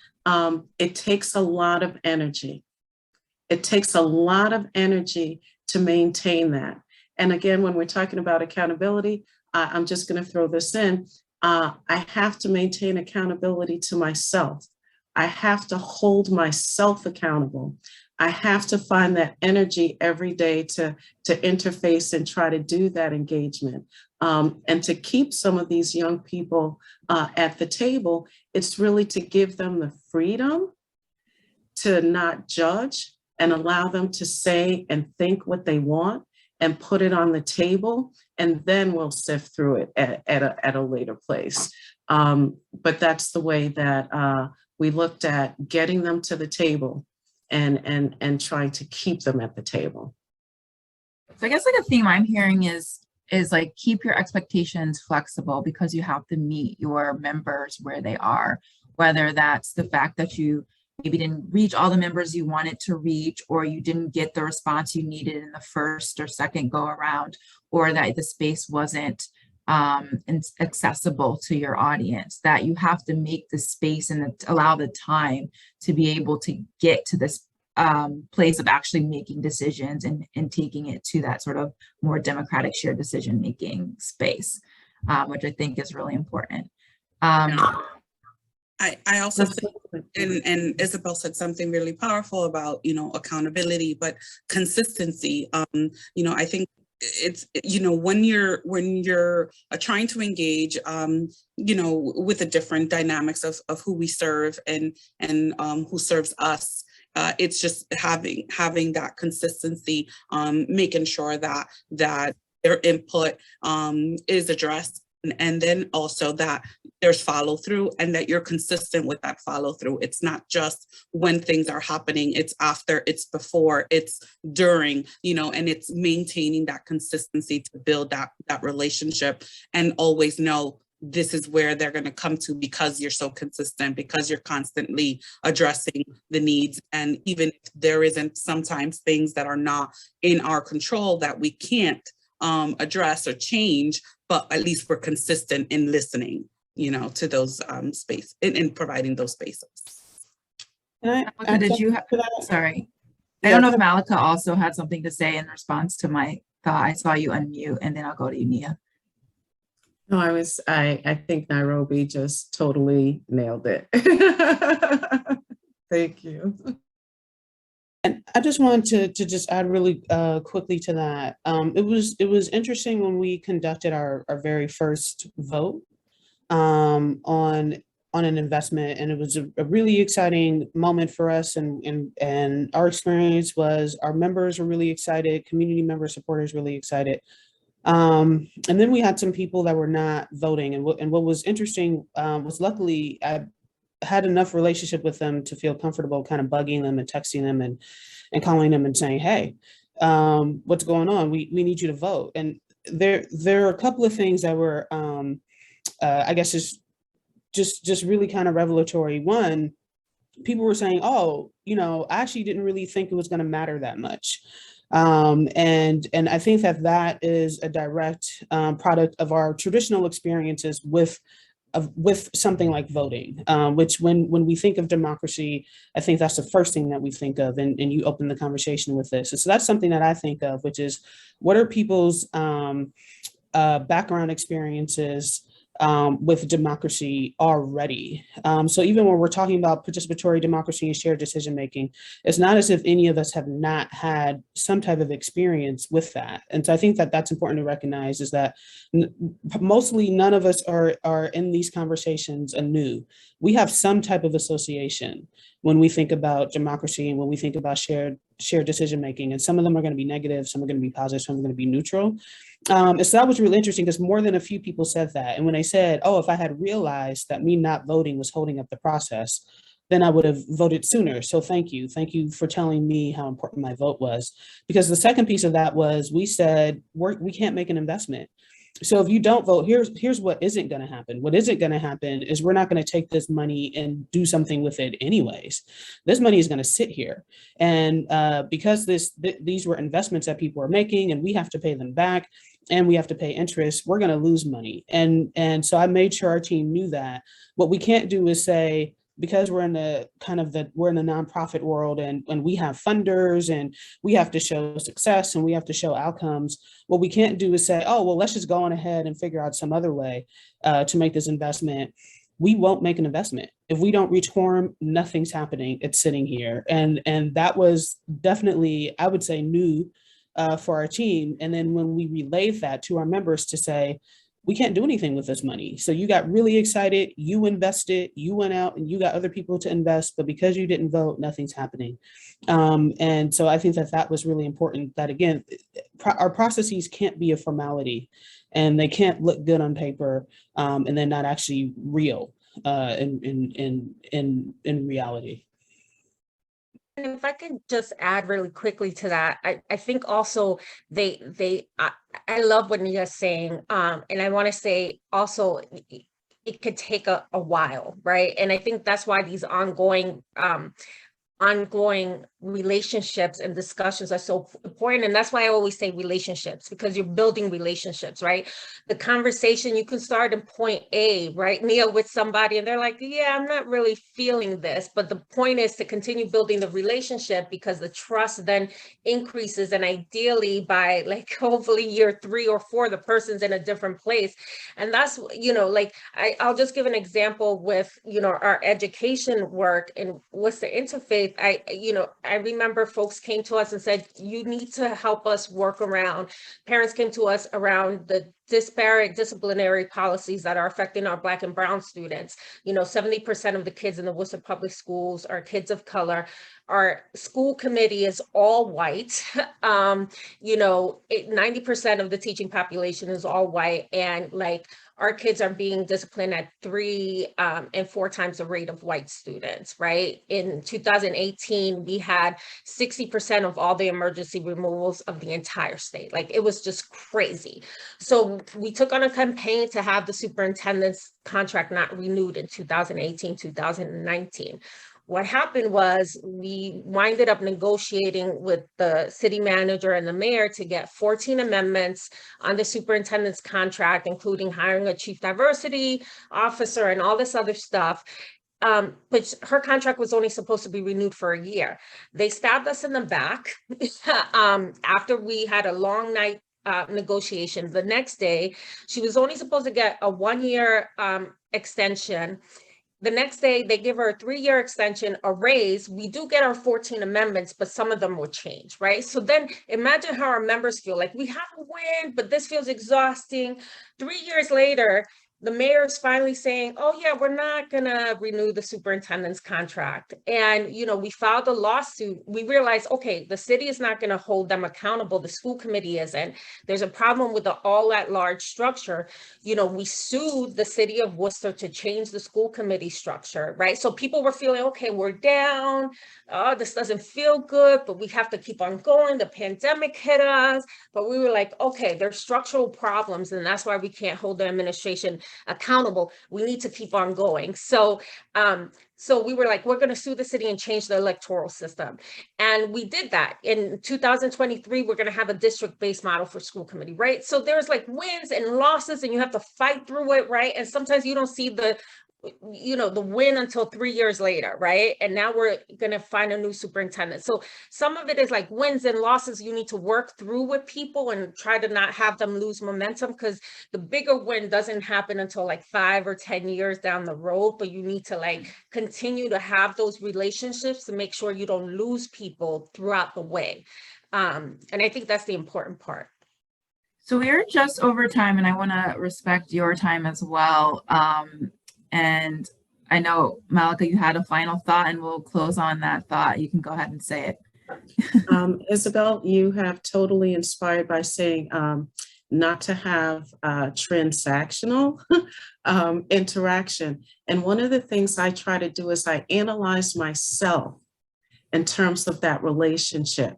it takes a lot of energy. It takes a lot of energy to maintain that. And again, when we're talking about accountability, I'm just going to throw this in. I have to maintain accountability to myself. I have to hold myself accountable. I have to find that energy every day to interface and try to do that engagement. And to keep some of these young people at the table, it's really to give them the freedom to not judge and allow them to say and think what they want and put it on the table, and then we'll sift through it at a later place. But that's the way that we looked at getting them to the table and trying to keep them at the table. So I guess like a theme I'm hearing is like, keep your expectations flexible, because you have to meet your members where they are, whether that's the fact that you maybe didn't reach all the members you wanted to reach, or you didn't get the response you needed in the first or second go around, or that the space wasn't and accessible to your audience, that you have to make the space and allow the time to be able to get to this place of actually making decisions and taking it to that sort of more democratic shared decision making space, which I think is really important. I also think, and Isabel said something really powerful about, you know, accountability, but consistency. You know, I think it's, you know, when you're trying to engage, you know, with the different dynamics of who we serve and who serves us. It's just having that consistency, making sure that their input is addressed, and then also that there's follow through and that you're consistent with that follow through. It's not just when things are happening, it's after, it's before, it's during, you know, and it's maintaining that consistency to build that relationship and always know this is where they're going to come to because you're so consistent, because you're constantly addressing the needs. And even if there isn't sometimes things that are not in our control that we can't address or change, but at least we're consistent in listening, you know, to those space in providing those spaces. Did you sorry. I don't know if Malika also had something to say in response to my thought. I saw you unmute, and then I'll go to you, Nia. No, I think Nairobi just totally nailed it. Thank you. And I just wanted to just add really quickly to that. It was interesting when we conducted our very first vote on an investment, and it was a really exciting moment for us. And our experience was our members were really excited, community member supporters really excited. And then we had some people that were not voting, and what was interesting was luckily I had enough relationship with them to feel comfortable kind of bugging them and texting them and calling them and saying, hey, what's going on? We need you to vote. And there are a couple of things that were, I guess, just really kind of revelatory. One, people were saying, oh, you know, I actually didn't really think it was going to matter that much. And I think that is a direct product of our traditional experiences with something like voting, which when we think of democracy, I think that's the first thing that we think of, and you open the conversation with this. And so that's something that I think of, which is what are people's background experiences with democracy already. So even when we're talking about participatory democracy and shared decision making, it's not as if any of us have not had some type of experience with that. And so I think that that's important to recognize, is that mostly none of us are in these conversations anew. We have some type of association when we think about democracy and when we think about shared decision making. And some of them are going to be negative, some are going to be positive, some are going to be neutral. And so that was really interesting, because more than a few people said that. And when they said, oh, if I had realized that me not voting was holding up the process, then I would have voted sooner. So thank you. Thank you for telling me how important my vote was. Because the second piece of that was, we said, we can't make an investment. So if you don't vote, here's what isn't going to happen. What isn't going to happen is we're not going to take this money and do something with it anyways. This money is going to sit here. And because these were investments that people are making, and we have to pay them back, and we have to pay interest, we're going to lose money. And so I made sure our team knew that. What we can't do is say, because we're in the nonprofit world, and we have funders, and we have to show success, and we have to show outcomes. What we can't do is say, oh, well, let's just go on ahead and figure out some other way to make this investment. We won't make an investment. If we don't reach quorum, nothing's happening. It's sitting here. And that was definitely, I would say, new for our team. And then when we relayed that to our members to say, we can't do anything with this money. So you got really excited, you invested, you went out and you got other people to invest, but because you didn't vote, nothing's happening. And so I think that was really important, that again, our processes can't be a formality, and they can't look good on paper, and they're not actually real in reality. And if I could just add really quickly to that, I think also I love what Nia's saying, and I want to say also it could take a while, right? And I think that's why these ongoing relationships and discussions are so important. And that's why I always say relationships, because you're building relationships, right? The conversation, you can start in point A, right, Nia, with somebody, and they're like, yeah, I'm not really feeling this. But the point is to continue building the relationship, because the trust then increases. And ideally by like hopefully year 3 or 4, the person's in a different place. And that's, you know, like I'll just give an example with, you know, our education work and what's the interfaith. I remember folks came to us and said, you need to help us work around, parents came to us around the disparate disciplinary policies that are affecting our Black and Brown students. You know, 70% of the kids in the Worcester Public Schools are kids of color. Our school committee is all white. You know, 90% of the teaching population is all white, and like our kids are being disciplined at 3 and 4 times the rate of white students, right? In 2018, we had 60% of all the emergency removals of the entire state. Like, it was just crazy. So we took on a campaign to have the superintendent's contract not renewed in 2018, 2019. What happened was we winded up negotiating with the city manager and the mayor to get 14 amendments on the superintendent's contract, including hiring a chief diversity officer and all this other stuff. But her contract was only supposed to be renewed for a year. They stabbed us in the back after we had a long night negotiation. The next day, she was only supposed to get a 1-year extension. The next day, they give her a 3-year extension, a raise. We do get our 14 amendments, but some of them will change, right? So then imagine how our members feel. Like, we have to win, but this feels exhausting. 3 years later, the mayor is finally saying, oh yeah, we're not gonna renew the superintendent's contract. And, you know, we filed a lawsuit. We realized, okay, the city is not gonna hold them accountable. The school committee isn't. There's a problem with the all at large structure. You know, we sued the city of Worcester to change the school committee structure, right? So people were feeling, okay, we're down. Oh, this doesn't feel good, but we have to keep on going. The pandemic hit us, but we were like, okay, there's structural problems, and that's why we can't hold the administration accountable. We need to keep on going. So we were like, we're going to sue the city and change the electoral system. And we did that. In 2023, we're going to have a district-based model for school committee, right? So there's like wins and losses, and you have to fight through it, right? And sometimes you don't see the win until 3 years later, right? And now we're going to find a new superintendent. So some of it is like wins and losses you need to work through with people and try to not have them lose momentum, because the bigger win doesn't happen until like 5 or 10 years down the road, but you need to like continue to have those relationships to make sure you don't lose people throughout the way. And I think that's the important part. So we're just over time, and I want to respect your time as well. And I know, Malika, you had a final thought, and we'll close on that thought. You can go ahead and say it. Isabel, you have totally inspired by saying not to have transactional interaction. And one of the things I try to do is I analyze myself in terms of that relationship,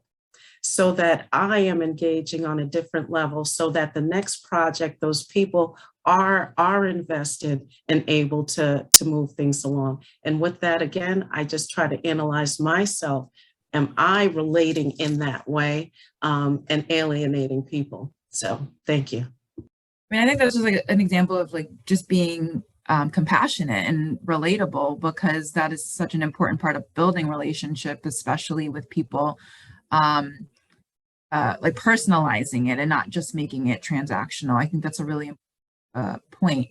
so that I am engaging on a different level, so that the next project, those people are invested and able to move things along. And with that, again, I just try to analyze myself. Am I relating in that way and alienating people? So thank you. I mean, I think that's just like an example of like just being compassionate and relatable, because that is such an important part of building relationship, especially with people, like personalizing it and not just making it transactional. I think that's a really important point.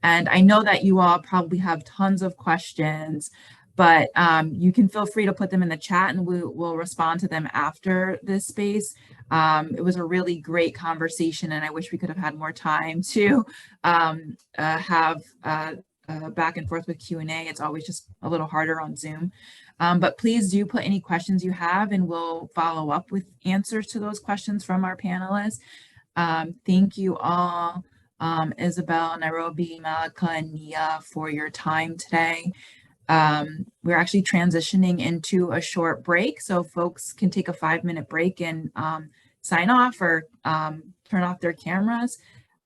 And I know that you all probably have tons of questions, but you can feel free to put them in the chat, and we'll respond to them after this space. It was a really great conversation, and I wish we could have had more time to have back and forth with Q&A. It's always just a little harder on Zoom. But please do put any questions you have, and we'll follow up with answers to those questions from our panelists. Thank you all, Isabel, Nairobi, Malika, and Nia, for your time today. We're actually transitioning into a short break, so folks can take a 5-minute break and sign off or turn off their cameras.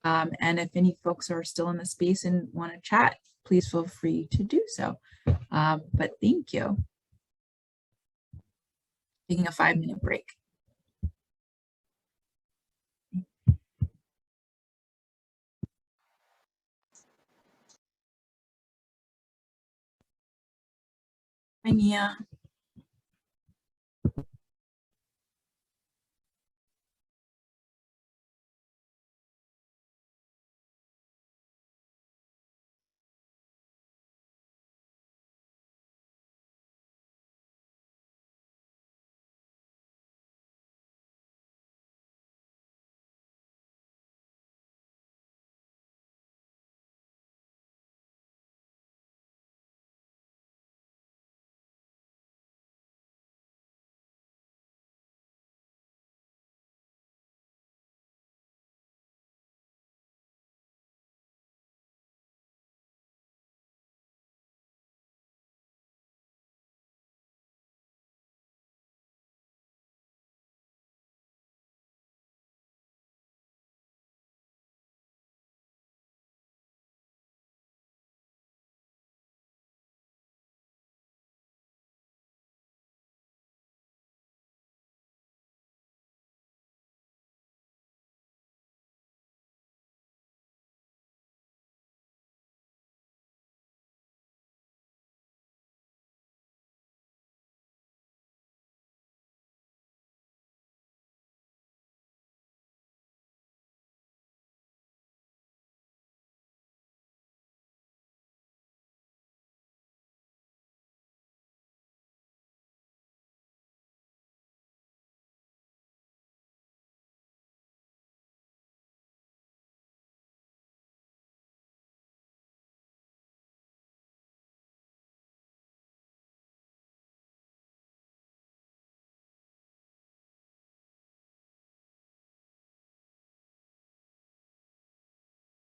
And if any folks are still in the space and want to chat, please feel free to do so. But thank you. taking a 5-minute break. Hi, Mia.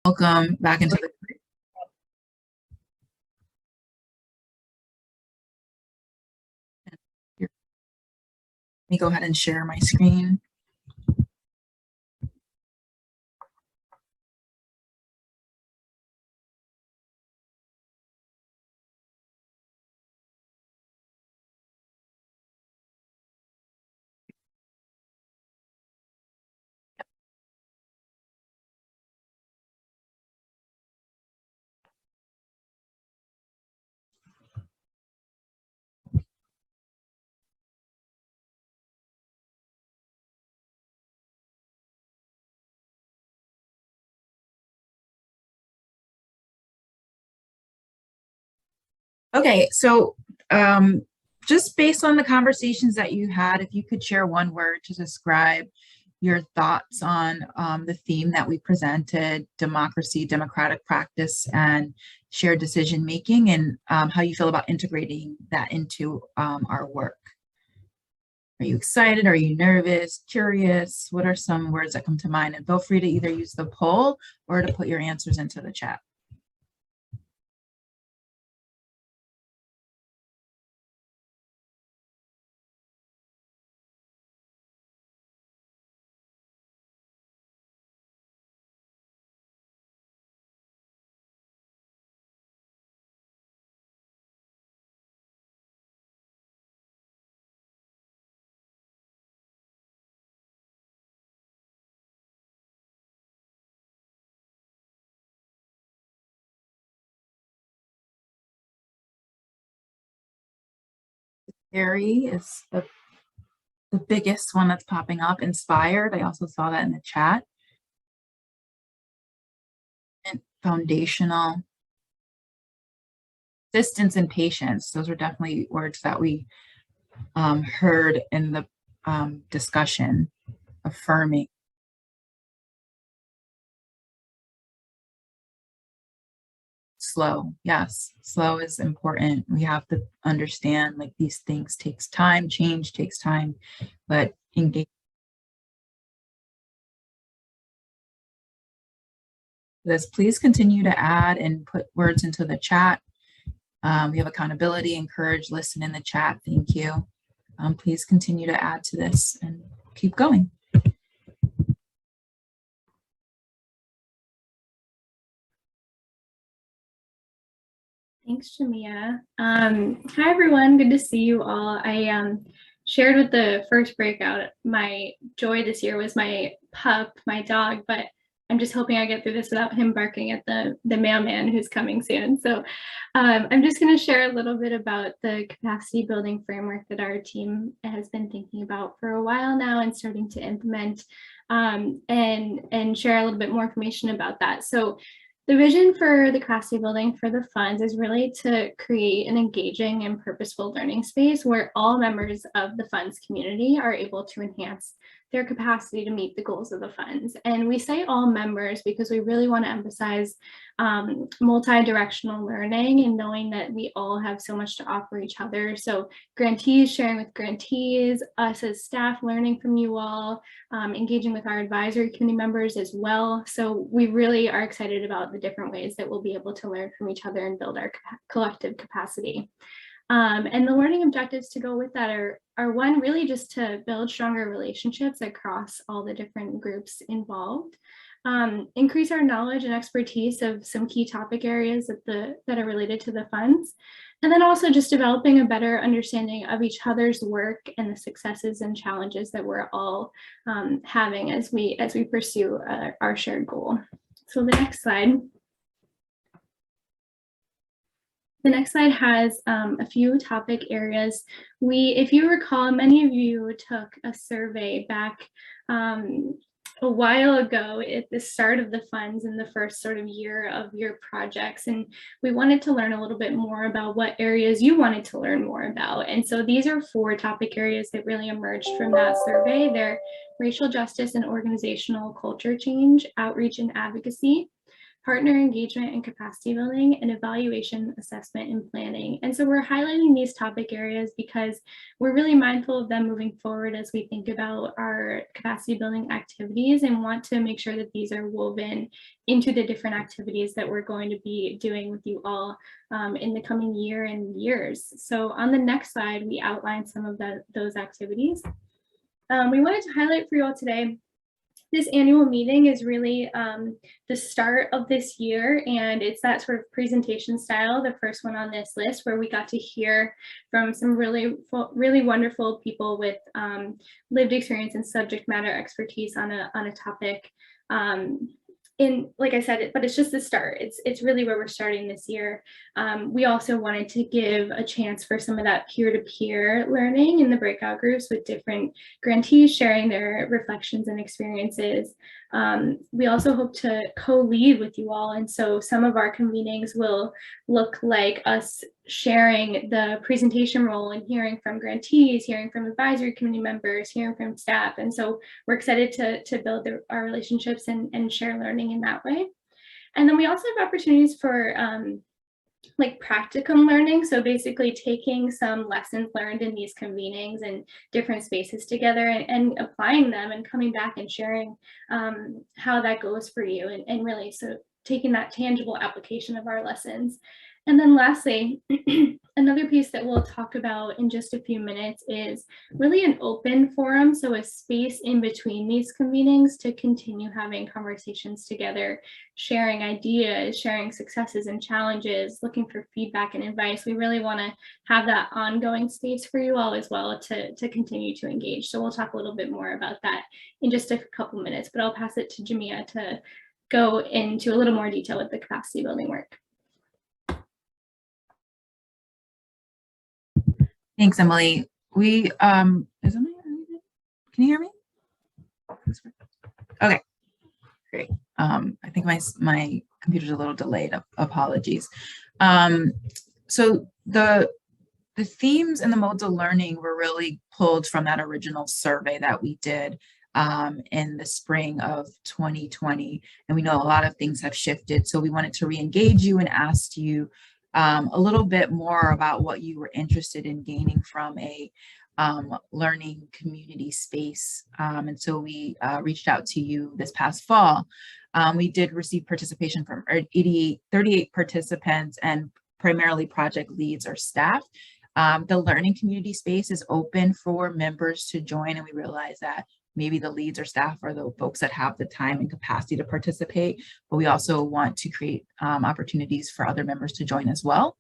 Welcome back into the Let me go ahead and share my screen. Okay, so just based on the conversations that you had, if you could share one word to describe your thoughts on the theme that we presented, democracy, democratic practice, and shared decision making, and how you feel about integrating that into our work. Are you excited? Are you nervous? Curious? What are some words that come to mind? And feel free to either use the poll or to put your answers into the chat. Theory is the biggest one that's popping up. Inspired, I also saw that in the chat. And foundational. Distance and patience, those are definitely words that we heard in the discussion. Affirming. Slow, yes, slow is important. We have to understand like these things takes time, change takes time, but engage. This, please continue to add and put words into the chat. We have accountability, encourage, listen in the chat. Thank you. Please continue to add to this and keep going. Thanks, Shamia. Hi, everyone. Good to see you all. I shared with the first breakout, my joy this year was my pup, my dog, but I'm just hoping I get through this without him barking at the mailman who's coming soon. So I'm just going to share a little bit about the capacity building framework that our team has been thinking about for a while now and starting to implement, and share a little bit more information about that. So the vision for the capacity building for the funds is really to create an engaging and purposeful learning space where all members of the funds community are able to enhance their capacity to meet the goals of the funds. And we say all members because we really want to emphasize multi-directional learning and knowing that we all have so much to offer each other. So grantees sharing with grantees, us as staff learning from you all, engaging with our advisory committee members as well. So we really are excited about the different ways that we'll be able to learn from each other and build our collective capacity. And the learning objectives to go with that are one, really just to build stronger relationships across all the different groups involved, increase our knowledge and expertise of some key topic areas that are related to the funds, and then also just developing a better understanding of each other's work and the successes and challenges that we're all having as we pursue our shared goal. So the next slide. The next slide has a few topic areas. If you recall, many of you took a survey back a while ago at the start of the funds in the first sort of year of your projects. And we wanted to learn a little bit more about what areas you wanted to learn more about. And so these are 4 topic areas that really emerged from that survey. They're racial justice and organizational culture change, outreach and advocacy, partner engagement and capacity building, and evaluation, assessment, and planning. And so we're highlighting these topic areas because we're really mindful of them moving forward as we think about our capacity building activities and want to make sure that these are woven into the different activities that we're going to be doing with you all in the coming year and years. So on the next slide, we outline some of those activities. We wanted to highlight for you all today. This annual meeting is really the start of this year, and it's that sort of presentation style, the first one on this list, where we got to hear from some really wonderful people with lived experience and subject matter expertise on a topic. Like I said, but it's just the start. It's really where we're starting this year. We also wanted to give a chance for some of that peer-to-peer learning in the breakout groups with different grantees sharing their reflections and experiences. We also hope to co-lead with you all. And so some of our convenings will look like us sharing the presentation role and hearing from grantees, hearing from advisory committee members, hearing from staff. And so we're excited to build our relationships and share learning in that way. And then we also have opportunities for like practicum learning. So basically taking some lessons learned in these convenings and different spaces together and applying them and coming back and sharing how that goes for you and really so taking that tangible application of our lessons. And then lastly, another piece that we'll talk about in just a few minutes is really an open forum. So a space in between these convenings to continue having conversations together, sharing ideas, sharing successes and challenges, looking for feedback and advice. We really want to have that ongoing space for you all as well to continue to engage. So we'll talk a little bit more about that in just a couple minutes, but I'll pass it to Jamia to go into a little more detail with the capacity building work. Thanks, Emily. Can you hear me? Okay, great. I think my computer's a little delayed. Apologies. So the themes and the modes of learning were really pulled from that original survey that we did in the spring of 2020, and we know a lot of things have shifted. So we wanted to re-engage you and ask you a little bit more about what you were interested in gaining from a learning community space. And so we reached out to you this past fall. We did receive participation from 38 participants and primarily project leads or staff. The learning community space is open for members to join, and we realize that maybe the leads or staff are the folks that have the time and capacity to participate, but we also want to create opportunities for other members to join as well.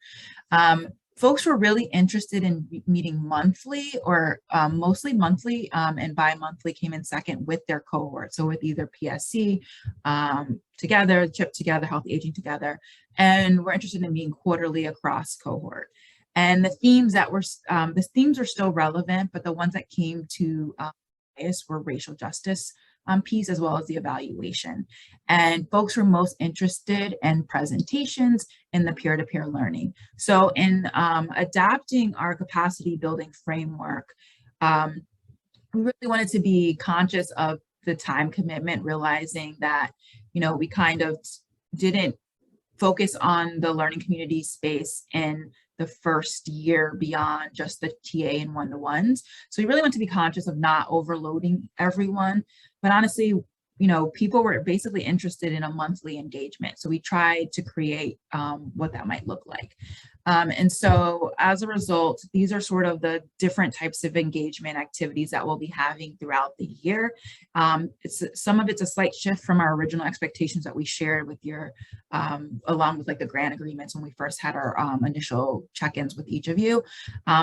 folks were really interested in meeting monthly or mostly monthly, and bi-monthly came in second with their cohort. So with either PSC together, CHIP together, Healthy Aging together, and we're interested in meeting quarterly across cohort. And the themes that were, the themes are still relevant, but the ones that came to highest were racial justice piece, as well as the evaluation. And folks were most interested in presentations in the peer-to-peer learning. So in adapting our capacity building framework, we really wanted to be conscious of the time commitment, realizing that, you know, we kind of didn't focus on the learning community space in the first year beyond just the TA and one-to-ones. So we really want to be conscious of not overloading everyone. But honestly, you know, people were basically interested in a monthly engagement. So we tried to create what that might look like. And so as a result, these are sort of the different types of engagement activities that we'll be having throughout the year. Some of it's a slight shift from our original expectations that we shared with your, along with like the grant agreements when we first had our initial check-ins with each of you.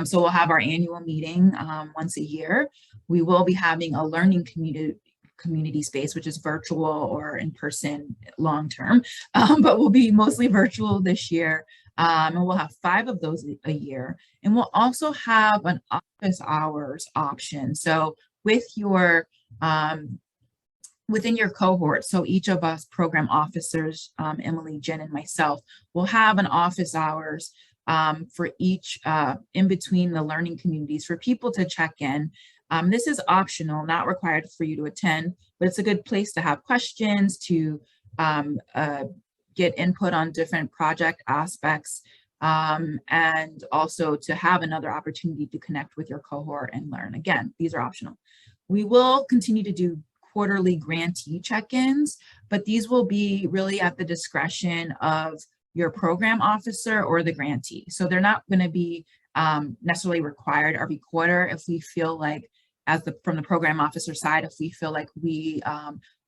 So we'll have our annual meeting once a year. We will be having a learning community space, which is virtual or in person long-term, but will be mostly virtual this year. And we'll have 5 of those a year. And we'll also have an office hours option. So with your, within your cohort, so each of us program officers, Emily, Jen, and myself, will have an office hours for each in between the learning communities for people to check in. This is optional, not required for you to attend, but it's a good place to have questions, to get input on different project aspects, and also to have another opportunity to connect with your cohort and learn. Again, these are optional. We will continue to do quarterly grantee check-ins, but these will be really at the discretion of your program officer or the grantee. So they're not going to be necessarily required every quarter. If we feel like, from the program officer side, if we feel like we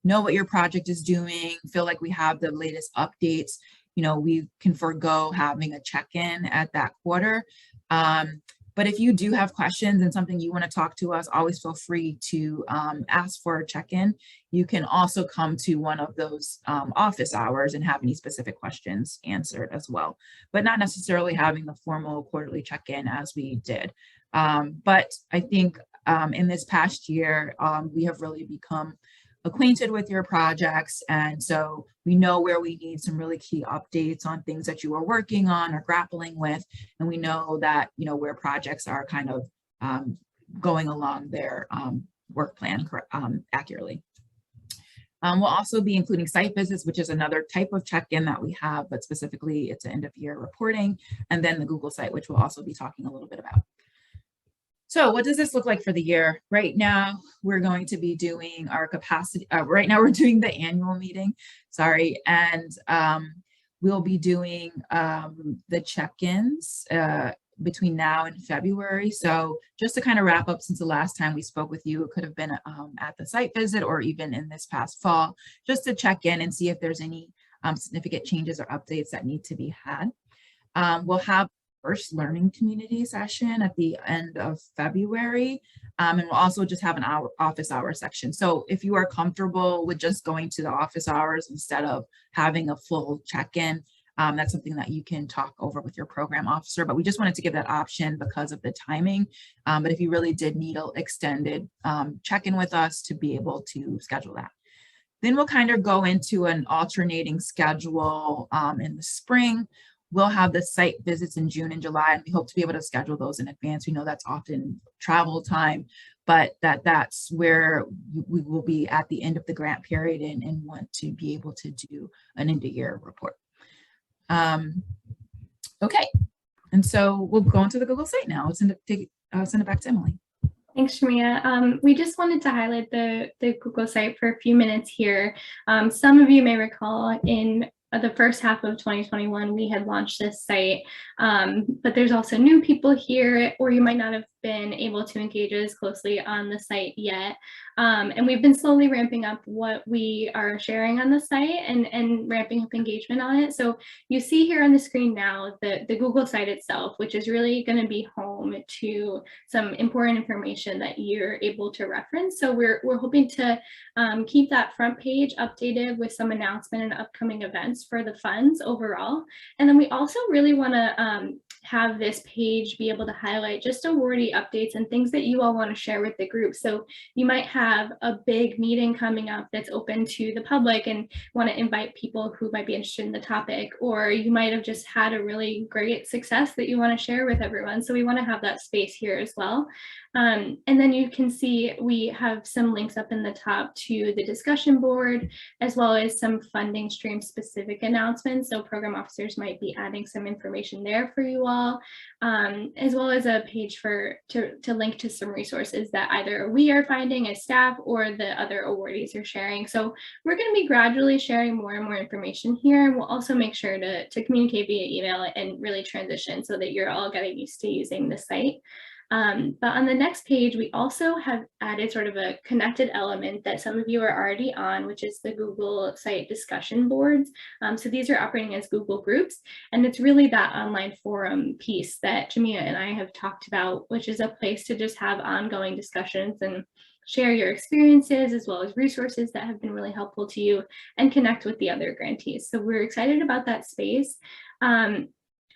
know what your project is doing, feel like we have the latest updates, you know, we can forego having a check-in at that quarter. But if you do have questions and something you want to talk to us, always feel free to ask for a check-in. You can also come to one of those office hours and have any specific questions answered as well, but not necessarily having the formal quarterly check-in as we did. But I think in this past year, we have really become acquainted with your projects. And so we know where we need some really key updates on things that you are working on or grappling with. And we know that, you know, where projects are kind of going along their work plan accurately. We'll also be including site visits, which is another type of check-in that we have, but specifically it's an end of year reporting, and then the Google site, which we'll also be talking a little bit about. So what does this look like for the year? Right now, we're going to be doing our capacity, right now we're doing the annual meeting, sorry, and we'll be doing the check-ins between now and February. So just to kind of wrap up, since the last time we spoke with you, it could have been at the site visit or even in this past fall, just to check in and see if there's any significant changes or updates that need to be had. We'll have first learning community session at the end of February. And we'll also just have an office hour section. So if you are comfortable with just going to the office hours instead of having a full check-in, that's something that you can talk over with your program officer, but we just wanted to give that option because of the timing. But if you really did need an extended check-in with us, to be able to schedule that. Then we'll kind of go into an alternating schedule in the spring. We'll have the site visits in June and July, and we hope to be able to schedule those in advance. We know that's often travel time, but that's where we will be at the end of the grant period and want to be able to do an end of year report. Okay, and so we'll go into the Google site now. I'll send it back to Emily. Thanks, Shamia. We just wanted to highlight the Google site for a few minutes here. Some of you may recall in the first half of 2021, we had launched this site, but there's also new people here, or you might not have been able to engage as closely on the site yet. And we've been slowly ramping up what we are sharing on the site and ramping up engagement on it. So you see here on the screen now the Google site itself, which is really going to be home to some important information that you're able to reference. So we're hoping to keep that front page updated with some announcement and upcoming events for the funds overall. And then we also really want to have this page be able to highlight just awardee updates and things that you all want to share with the group. So you might have a big meeting coming up that's open to the public and want to invite people who might be interested in the topic, or you might have just had a really great success that you want to share with everyone. So we want to have that space here as well. And then you can see we have some links up in the top to the discussion board, as well as some funding stream specific announcements. So program officers might be adding some information there for you all, as well as a page to link to some resources that either we are finding as staff or the other awardees are sharing. So we're going to be gradually sharing more and more information here. And we'll also make sure to communicate via email and really transition so that you're all getting used to using the site. But on the next page, we also have added sort of a connected element that some of you are already on, which is the Google site discussion boards. So these are operating as Google groups, and it's really that online forum piece that Jamia and I have talked about, which is a place to just have ongoing discussions and share your experiences as well as resources that have been really helpful to you and connect with the other grantees. So we're excited about that space.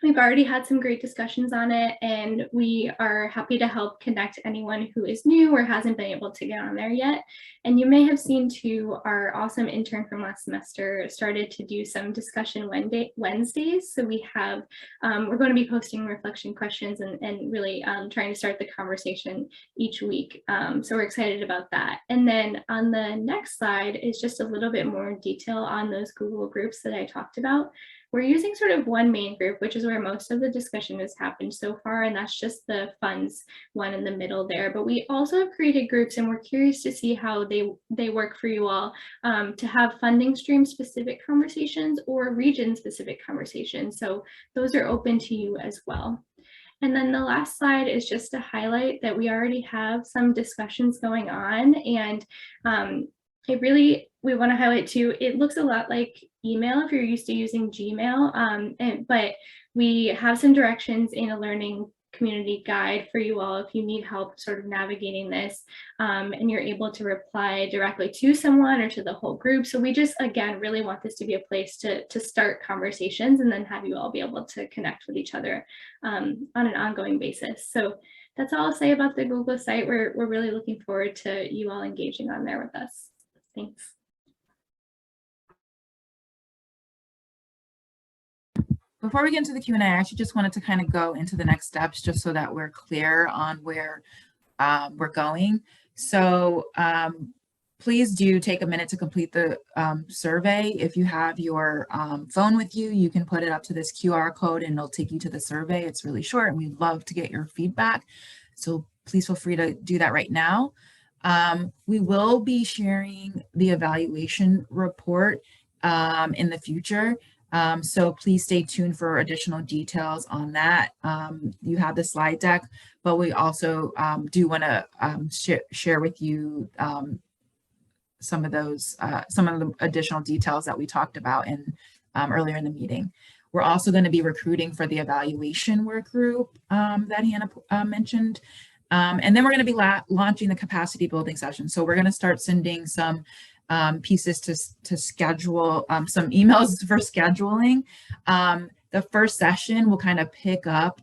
We've already had some great discussions on it, and we are happy to help connect anyone who is new or hasn't been able to get on there yet. And you may have seen too, our awesome intern from last semester started to do some discussion Wednesdays. So we have, we're going to be posting reflection questions and really trying to start the conversation each week. So we're excited about that. And then on the next slide is just a little bit more detail on those Google groups that I talked about. We're using sort of one main group, which is where most of the discussion has happened so far, and that's just the funds one in the middle there. But we also have created groups, and we're curious to see how they work for you all to have funding stream specific conversations or region specific conversations. So those are open to you as well. And then the last slide is just to highlight that we already have some discussions going on, and we want to highlight too, it looks a lot like email if you're used to using Gmail, but we have some directions in a learning community guide for you all if you need help sort of navigating this, and you're able to reply directly to someone or to the whole group. So we just, again, really want this to be a place to start conversations and then have you all be able to connect with each other on an ongoing basis. So that's all I'll say about the Google site. We're really looking forward to you all engaging on there with us. Thanks. Before we get into the Q&A, I actually just wanted to kind of go into the next steps just so that we're clear on where we're going. So please do take a minute to complete the survey. If you have your phone with you, you can put it up to this QR code and it'll take you to the survey. It's really short and we'd love to get your feedback. So please feel free to do that right now. We will be sharing the evaluation report in the future. So please stay tuned for additional details on that. You have the slide deck, but we also do want to share with you some of the additional details that we talked about in earlier in the meeting. We're also going to be recruiting for the evaluation work group that Hannah mentioned. And then we're going to be launching the capacity building session. So we're going to start sending some pieces to schedule, some emails for scheduling. The first session will kind of pick up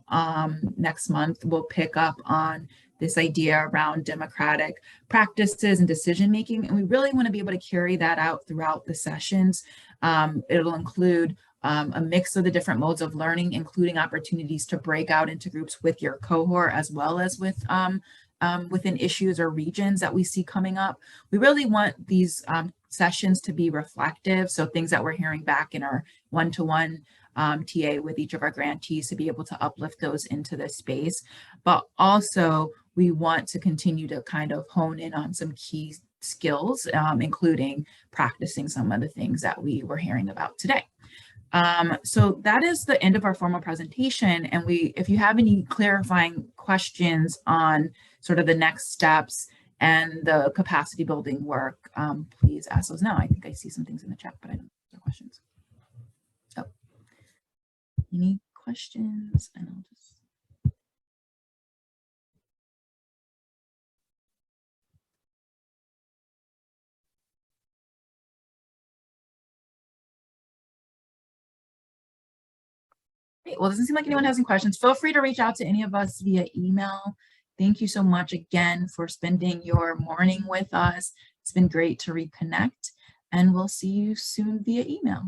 next month. We'll pick up on this idea around democratic practices and decision making. And we really want to be able to carry that out throughout the sessions. It'll include a mix of the different modes of learning, including opportunities to break out into groups with your cohort as well as with within issues or regions that we see coming up. We really want these sessions to be reflective. So things that we're hearing back in our one-to-one TA with each of our grantees to be able to uplift those into this space. But also we want to continue to kind of hone in on some key skills, including practicing some of the things that we were hearing about today. So that is the end of our formal presentation. And if you have any clarifying questions on sort of the next steps and the capacity building work, please ask those now. I think I see some things in the chat, but I don't know questions. So any questions? And I'll just. Great. Well, it doesn't seem like anyone has any questions. Feel free to reach out to any of us via email. Thank you so much again for spending your morning with us. It's been great to reconnect, and we'll see you soon via email.